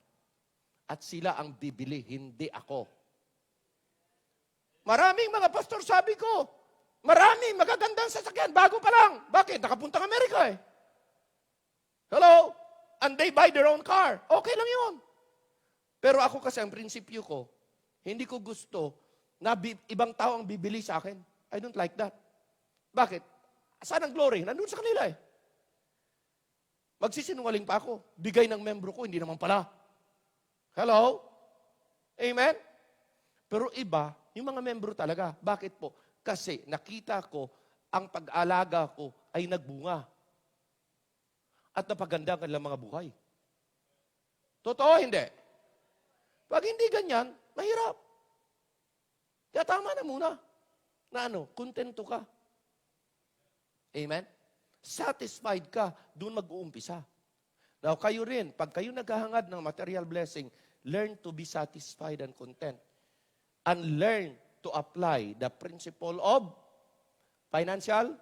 At sila ang bibili, hindi ako. Maraming mga pastor, sabi ko, maraming magagandang sasakyan, bago pa lang. Bakit? Nakapuntang Amerika eh. Hello? And they buy their own car. Okay lang yun. Pero ako kasi, ang prinsipyo ko, hindi ko gusto na ibang tao ang bibili sa akin. I don't like that. Bakit? Saan ang glory? Nandun sa kanila eh. Magsisinungaling pa ako. Bigay ng membro ko, hindi naman pala. Hello? Amen? Pero iba, yung mga membro talaga. Bakit po? Kasi nakita ko, ang pag-alaga ko ay nagbunga. At napaganda ang kanilang mga buhay. Totoo, hindi? Pag hindi ganyan, mahirap. Kaya tama na muna. Na kontento ka. Amen? Satisfied ka, doon mag-uumpisa. Now, kayo rin, pag kayo naghahangad ng material blessing, learn to be satisfied and content. And learn to apply the principle of financial.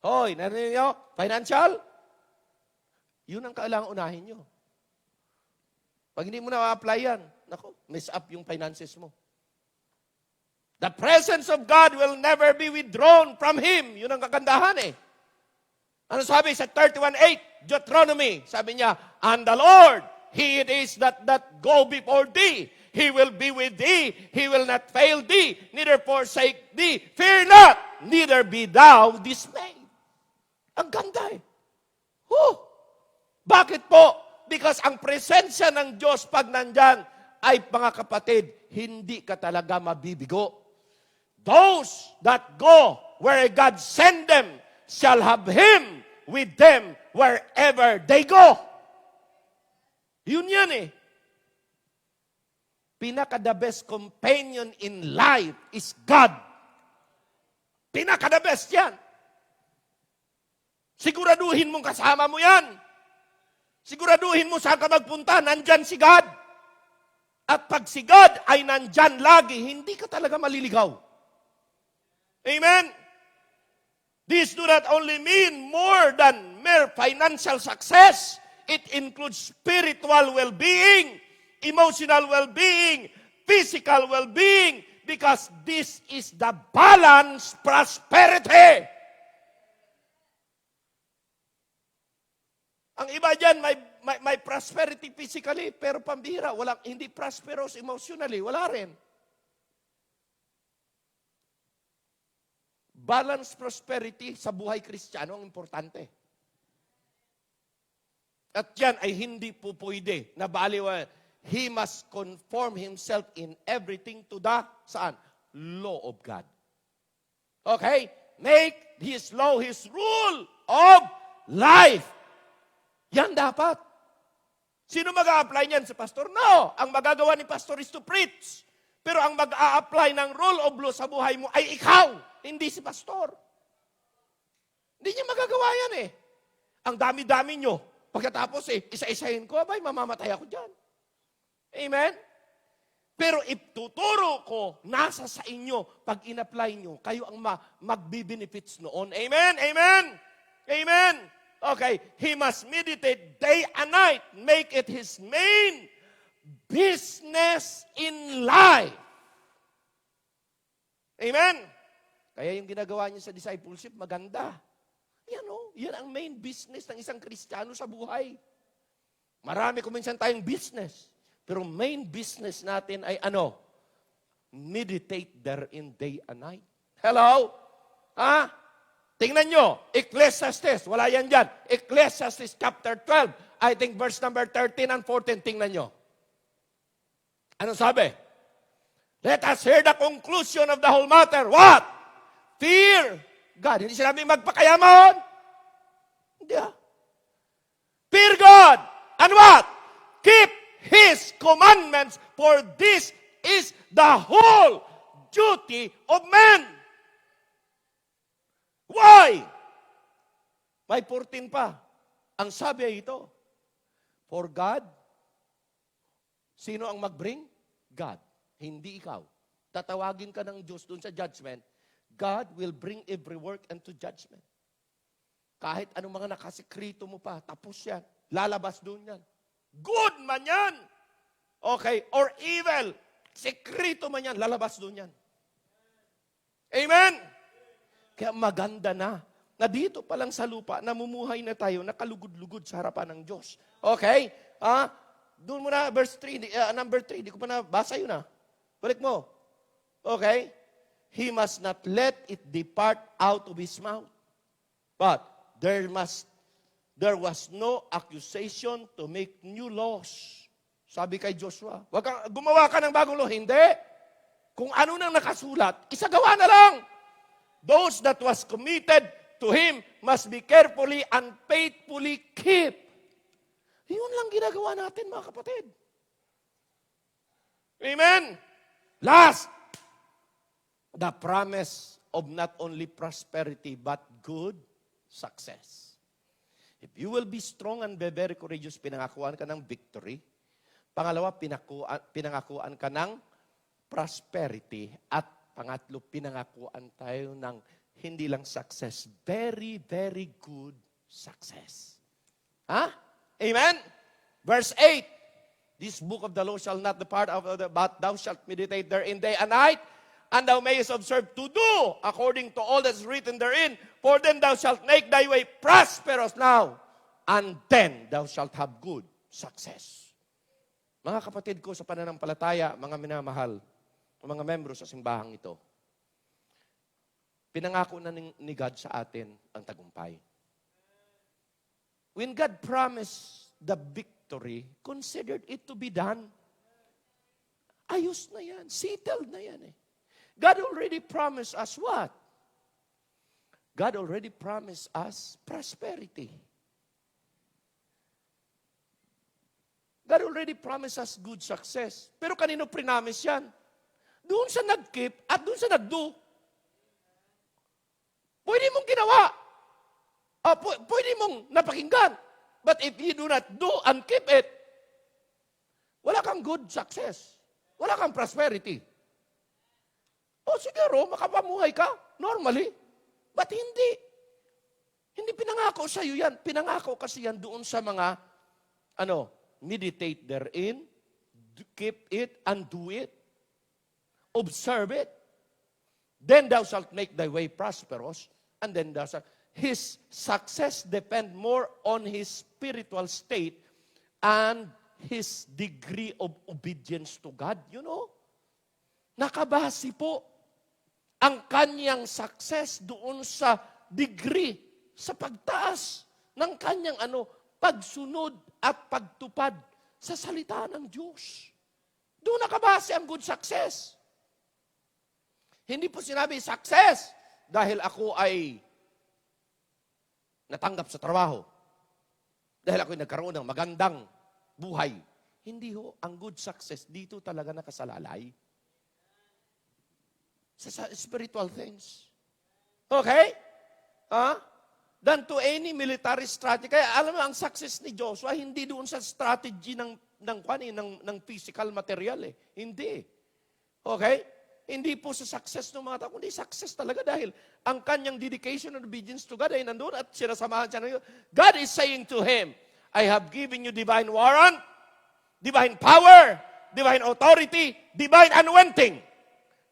Hoy, narinig nyo? Financial? Yun ang kailangang unahin nyo. Pag hindi mo na ma-apply yan, naku, mess up yung finances mo. The presence of God will never be withdrawn from Him. Yun ang kagandahan eh. Ano sabi sa 31:8, Deuteronomy? Sabi niya, and the Lord, He it is that go before thee. He will be with thee. He will not fail thee, neither forsake thee. Fear not, neither be thou dismayed. Ang ganda eh. Bakit po? Because ang presensya ng Diyos pag nandyan ay, mga kapatid, hindi ka talaga mabibigo. Those that go where God send them shall have Him with them wherever they go. Yun yan eh. Pinaka-the best companion in life is God. Pinaka-the best yan. Siguraduhin mong kasama mo yan. Siguraduhin mo saan ka magpunta, nandyan si God. At pag si God ay nandyan lagi, hindi ka talaga maliligaw. Amen? This do not only mean more than mere financial success. It includes spiritual well-being, emotional well-being, physical well-being, because this is the balanced prosperity. Ang iba dyan, may prosperity physically, pero pambihira. Hindi prosperous emotionally. Wala rin. Balanced prosperity sa buhay Kristiyano ang importante. At yan ay hindi po pwede na baliwan. He must conform himself in everything to the, saan? Law of God. Okay? Make His law His rule of life. Yan dapat. Sino mag-a-apply niyan? Si pastor? No. Ang magagawa ni pastor is to preach. Pero ang mag-a-apply ng rule of law sa buhay mo ay ikaw, hindi si pastor. Hindi niya magagawa yan eh. Ang dami-dami nyo. Pagkatapos isa-isahin ko, abay, mamamatay ako dyan. Amen? Pero ituturo ko, nasa sa inyo, pag in-apply nyo, kayo ang magbi-benefits noon. Amen? Amen? Amen? Okay, he must meditate day and night, make it his main business in life. Amen? Kaya yung ginagawa niya sa discipleship, maganda. Yan ang main business ng isang Kristiyano sa buhay. Marami kuminsan tayong business. Pero main business natin ay meditate therein day and night. Hello? Ha? Tingnan nyo, Ecclesiastes, wala yan dyan. Ecclesiastes chapter 12, I think verse number 13 and 14, tingnan nyo. Ano sabi? Let us hear the conclusion of the whole matter. What? Fear God. Hindi sinabi magpakayaman. Hindi Fear God. And what? Keep His commandments, for this is the whole duty of man. Why? May 14 pa. Ang sabi ay ito, for God, sino ang mag-bring? God. Hindi ikaw. Tatawagin ka ng Diyos doon sa judgment. God will bring every work into judgment. Kahit anong mga nakasekrito mo pa, tapos yan. Lalabas doon yan. Good man yan. Okay, or evil. Sekrito man yan, lalabas doon yan. Amen? Kaya maganda na dito pa lang sa lupa, namumuhay na tayo, nakalugod-lugod sa harapan ng Diyos. Okay? Doon mo na, verse 3, number 3, di ko pa nabasa yun Balik mo. Okay? He must not let it depart out of his mouth. But there was no accusation to make new laws. Sabi kay Joshua, gumawa ka ng bagong law. Hindi. Kung ano nang nakasulat, isagawa na lang. Those that was committed to him must be carefully and faithfully keep. Yun lang ginagawa natin, mga kapatid. Amen? Last, the promise of not only prosperity but good success. If you will be strong and be very courageous, pinangakuan ka ng victory. Pangalawa, pinangakuan ka ng prosperity. At pangatlo, pinangakuan tayo ng hindi lang success, very, very good success. Ha? Amen? Verse 8, this book of the law shall not depart out of the, but thou shalt meditate therein day and night, and thou mayest observe to do according to all that is written therein, for then thou shalt make thy way prosperous now, and then thou shalt have good success. Mga kapatid ko sa pananampalataya, mga minamahal, mga membro sa simbahang ito, pinangako na ni God sa atin ang tagumpay. When God promised the victory, considered it to be done. Ayos na yan. Settled na yan eh. God already promised us what? God already promised us prosperity. God already promised us good success. Pero kanino prinamis yan? Doon sa nag-keep at doon sa nag-do. Pwede mong ginawa. Pwede mong napakinggan. But if you do not do and keep it, wala kang good success. Wala kang prosperity. O siguro, makapamuhay ka, normally. But hindi. Hindi pinangako sa iyo yan. Pinangako kasi yan doon sa mga, meditate therein, keep it, and do it. Observe it. Then thou shalt make thy way prosperous, and then thou shalt. His success depend more on his spiritual state and his degree of obedience to God. You know? Nakabase po ang kanyang success doon sa degree, sa pagtaas ng kanyang pagsunod at pagtupad sa salita ng Diyos. Doon nakabase ang good success. Hindi po sinabi success dahil ako ay natanggap sa trabaho. Dahil ako'y nagkaroon ng magandang buhay. Hindi ho, ang good success dito talaga nakasalalay. Sa spiritual things. Okay? Than to any military strategy. Kaya alam mo, ang success ni Joshua, hindi doon sa strategy ng physical material eh. Hindi. Okay? Hindi po sa success ng mga tao, kundi success talaga dahil ang kanyang dedication and obedience to God ay nandun at sinasamahan siya ng Diyos. God is saying to him, I have given you divine warrant, divine power, divine authority, divine anointing.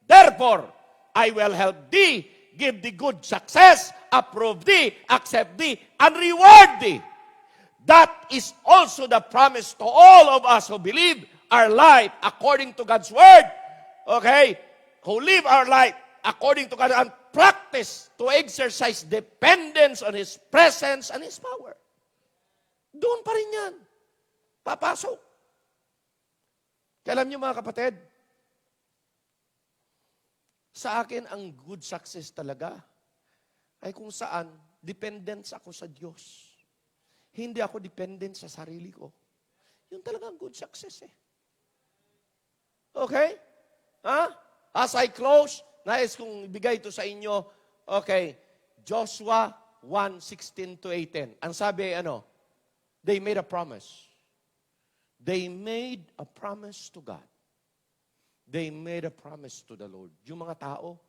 Therefore, I will help thee, give thee good success, approve thee, accept thee, and reward thee. That is also the promise to all of us who believe our life according to God's word. Okay? Who live our life according to God and practice to exercise dependence on His presence and His power. Doon pa rin yan. Papasok. Kaya alam niyo mga kapatid, sa akin ang good success talaga ay kung saan dependence ako sa Diyos. Hindi ako dependent sa sarili ko. Yun talaga ang good success eh. Okay? As I close, nais kong ibigay ito sa inyo. Okay, Joshua 1:16 to 18. Ang sabi, they made a promise. They made a promise to God. They made a promise to the Lord. Yung mga tao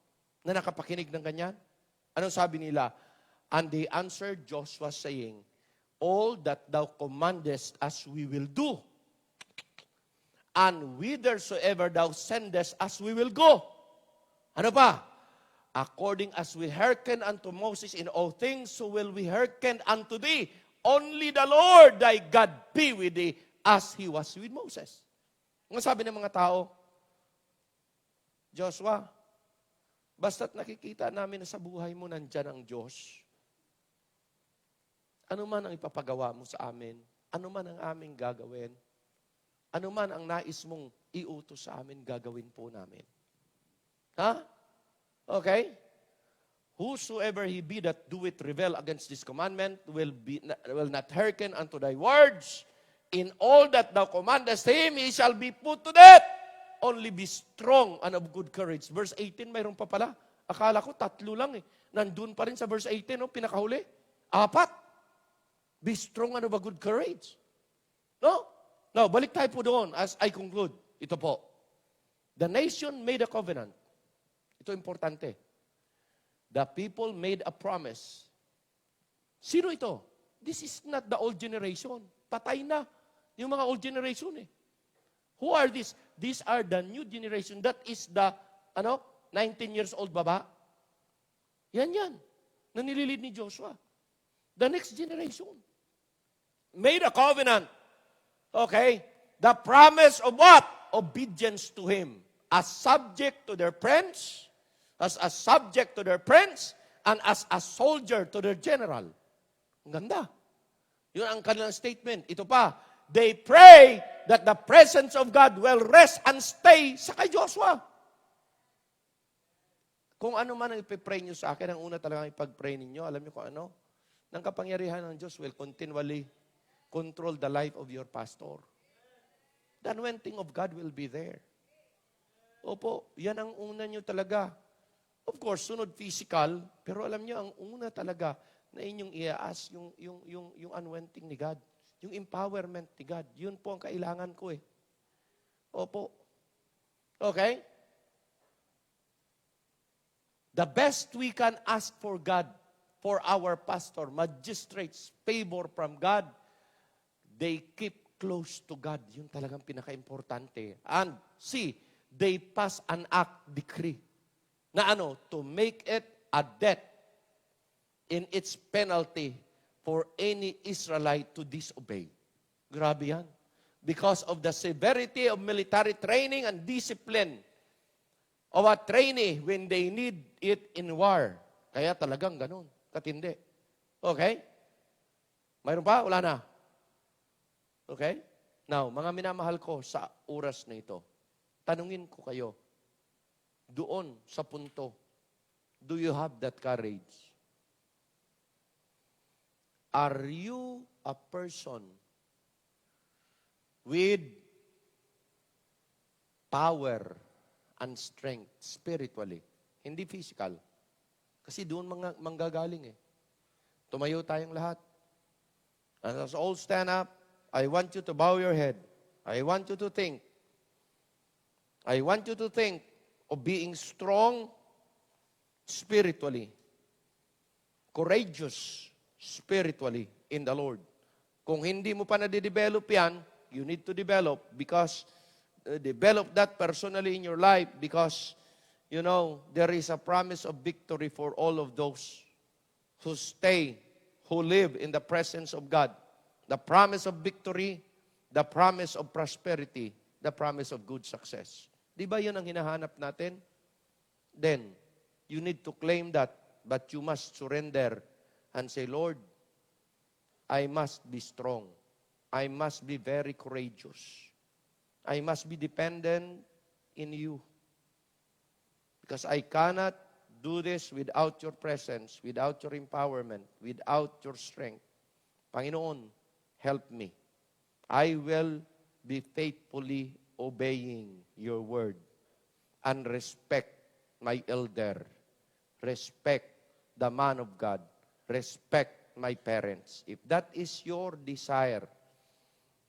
na nakapakinig ng ganyan, anong sabi nila? And they answered Joshua saying, all that thou commandest us we will do. And whithersoever thou sendest us, we will go. Ano pa? According as we hearken unto Moses in all things, so will we hearken unto thee. Only the Lord thy God be with thee, as he was with Moses. Ang sabi ng mga tao, Joshua, basta't nakikita namin na sa buhay mo nandyan ang Diyos, ano man ang ipapagawa mo sa amin, ano man ang aming gagawin, Ano man ang nais mong iutos sa amin, gagawin po namin. Ha? Okay? Whosoever he be that doeth rebel against this commandment will not hearken unto thy words. In all that thou commandest him, he shall be put to death. Only be strong and of good courage. Verse 18, mayroon pa pala. Akala ko 3 lang eh. Nandun pa rin sa verse 18, no? Pinakahuli. 4. Be strong and of a good courage. No? Now, balik tayo po doon as I conclude. Ito po. The nation made a covenant. Ito importante. The people made a promise. Sino ito? This is not the old generation. Patay na yung mga old generation eh. Who are these? These are the new generation. That is the 19 years old baba. Yan. Na nililid ni Joshua. The next generation. Made a covenant. Okay? The promise of what? Obedience to Him. As subject to their prince, as a subject to their prince, and as a soldier to their general. Ang ganda. Yun ang kanilang statement. Ito pa, they pray that the presence of God will rest and stay sa kay Joshua. Kung ano man ang ipipray nyo sa akin, ang una talagang ipag-pray ninyo, alam nyo kung ano? Nang kapangyarihan ng Diyos will continually control the life of your pastor. The anointing of God will be there. Opo, yan ang una nyo talaga. Of course, sunod physical, pero alam nyo, ang una talaga na inyong iaas, yung anointing ni God. Yung empowerment ni God. Yun po ang kailangan ko eh. Opo. Okay? The best we can ask for God, for our pastor, magistrates, favor from God, they keep close to God. Yun talagang pinaka-importante. And see, they pass an act decree. Na to make it a debt in its penalty for any Israelite to disobey. Grabe yan. Because of the severity of military training and discipline of a trainee when they need it in war. Kaya talagang ganun. Katindi. Okay? Mayroon pa? Wala na. Okay? Now, mga minamahal ko sa oras na ito, tanungin ko kayo, doon sa punto, do you have that courage? Are you a person with power and strength spiritually? Hindi physical. Kasi doon manggagaling eh. Tumayo tayong lahat. And let's all stand up. I want you to bow your head. I want you to think. I want you to think of being strong spiritually, courageous spiritually in the Lord. Kung hindi mo pa na-develop yan, you need to develop because develop that personally in your life because, there is a promise of victory for all of those who stay, who live in the presence of God. The promise of victory, the promise of prosperity, the promise of good success. Di ba yun ang hinahanap natin? Then, you need to claim that, but you must surrender and say, Lord, I must be strong. I must be very courageous. I must be dependent in you. Because I cannot do this without your presence, without your empowerment, without your strength. Panginoon, help me. I will be faithfully obeying your word and respect my elder, respect the man of God, respect my parents. If that is your desire,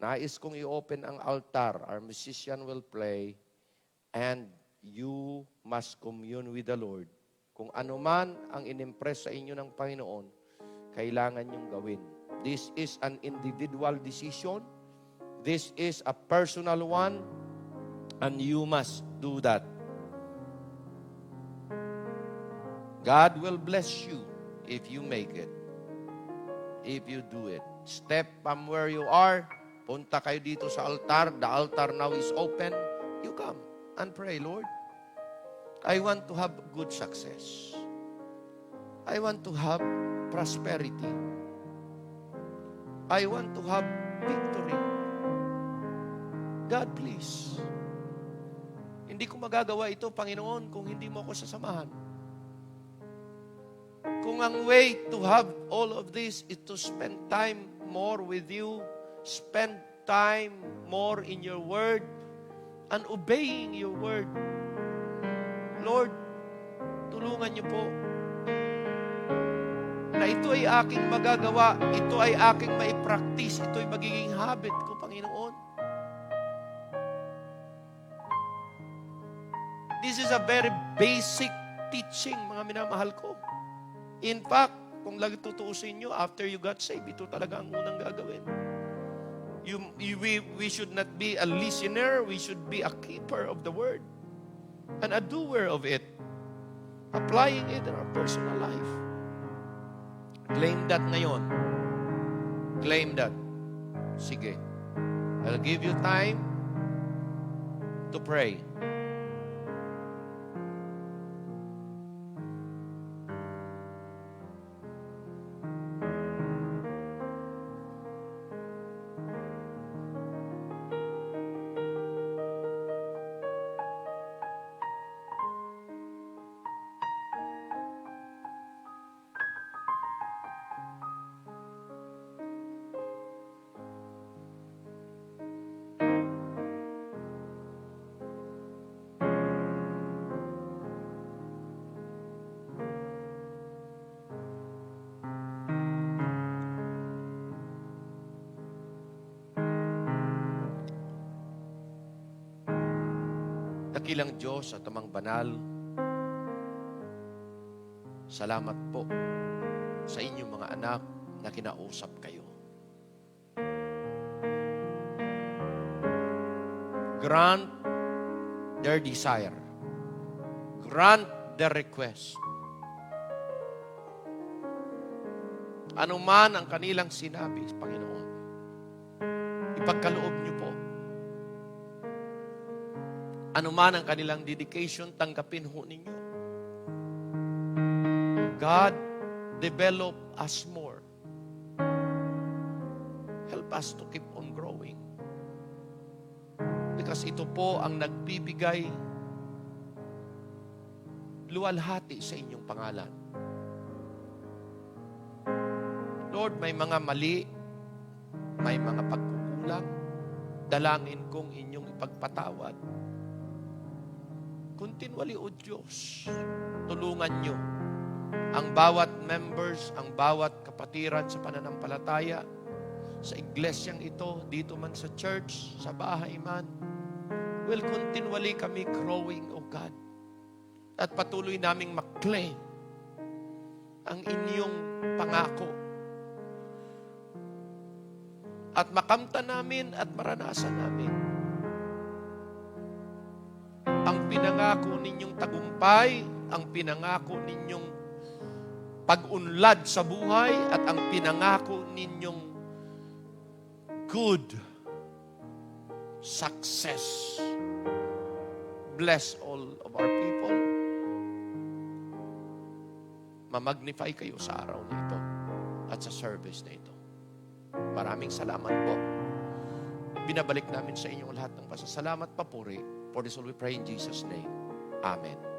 nais kong i-open ang altar, our musician will play, and you must commune with the Lord. Kung ano man ang inimpress sa inyo ng Panginoon, kailangan niyong gawin. This is an individual decision. This is a personal one, and you must do that. God will bless you if you make it. If you do it. Step from where you are. Punta kayo dito sa altar. The altar now is open. You come and pray, Lord. I want to have good success. I want to have prosperity. I want to have victory. God, please. Hindi ko magagawa ito, Panginoon, kung hindi mo ako sasamahan. Kung ang way to have all of this is to spend time more with you, spend time more in your word, and obeying your word. Lord, tulungan niyo po na ito ay aking magagawa, ito ay aking maipractice, ito ay magiging habit ko, Panginoon. This is a very basic teaching, mga minamahal ko. In fact, kung lagi tutuusin nyo, after you got saved, ito talaga ang unang gagawin. We should not be a listener, we should be a keeper of the word and a doer of it, applying it in our personal life. Claim that ngayon. Claim that. Sige. I'll give you time to pray. Dakilang Diyos at Amang Banal, salamat po sa inyong mga anak na kinausap kayo. Grant their desire. Grant their request. Ano man ang kanilang sinabi, Panginoon, ipagkaloob niyo po. Ano man ang kanilang dedication, tanggapin ho ninyo. God, develop us more. Help us to keep on growing. Because ito po ang nagbibigay luwalhati sa inyong pangalan. Lord, may mga mali, may mga pagkukulang, dalangin kong inyong ipagpatawad. Continually, O Diyos, tulungan niyo ang bawat members, ang bawat kapatiran sa pananampalataya, sa iglesyang ito, dito man sa church, sa bahay man, will continually kami growing, O God. At patuloy naming maklaim ang inyong pangako. At makamtan namin at maranasan namin ang pinangako ninyong tagumpay, ang pinangako ninyong pag-unlad sa buhay, at ang pinangako ninyong good success. Bless all of our people. Mamagnify kayo sa araw na ito at sa service na ito. Maraming salamat po. Binabalik namin sa inyo lahat ng pasasalamat, papuri. For this all we pray in Jesus' name. Amen.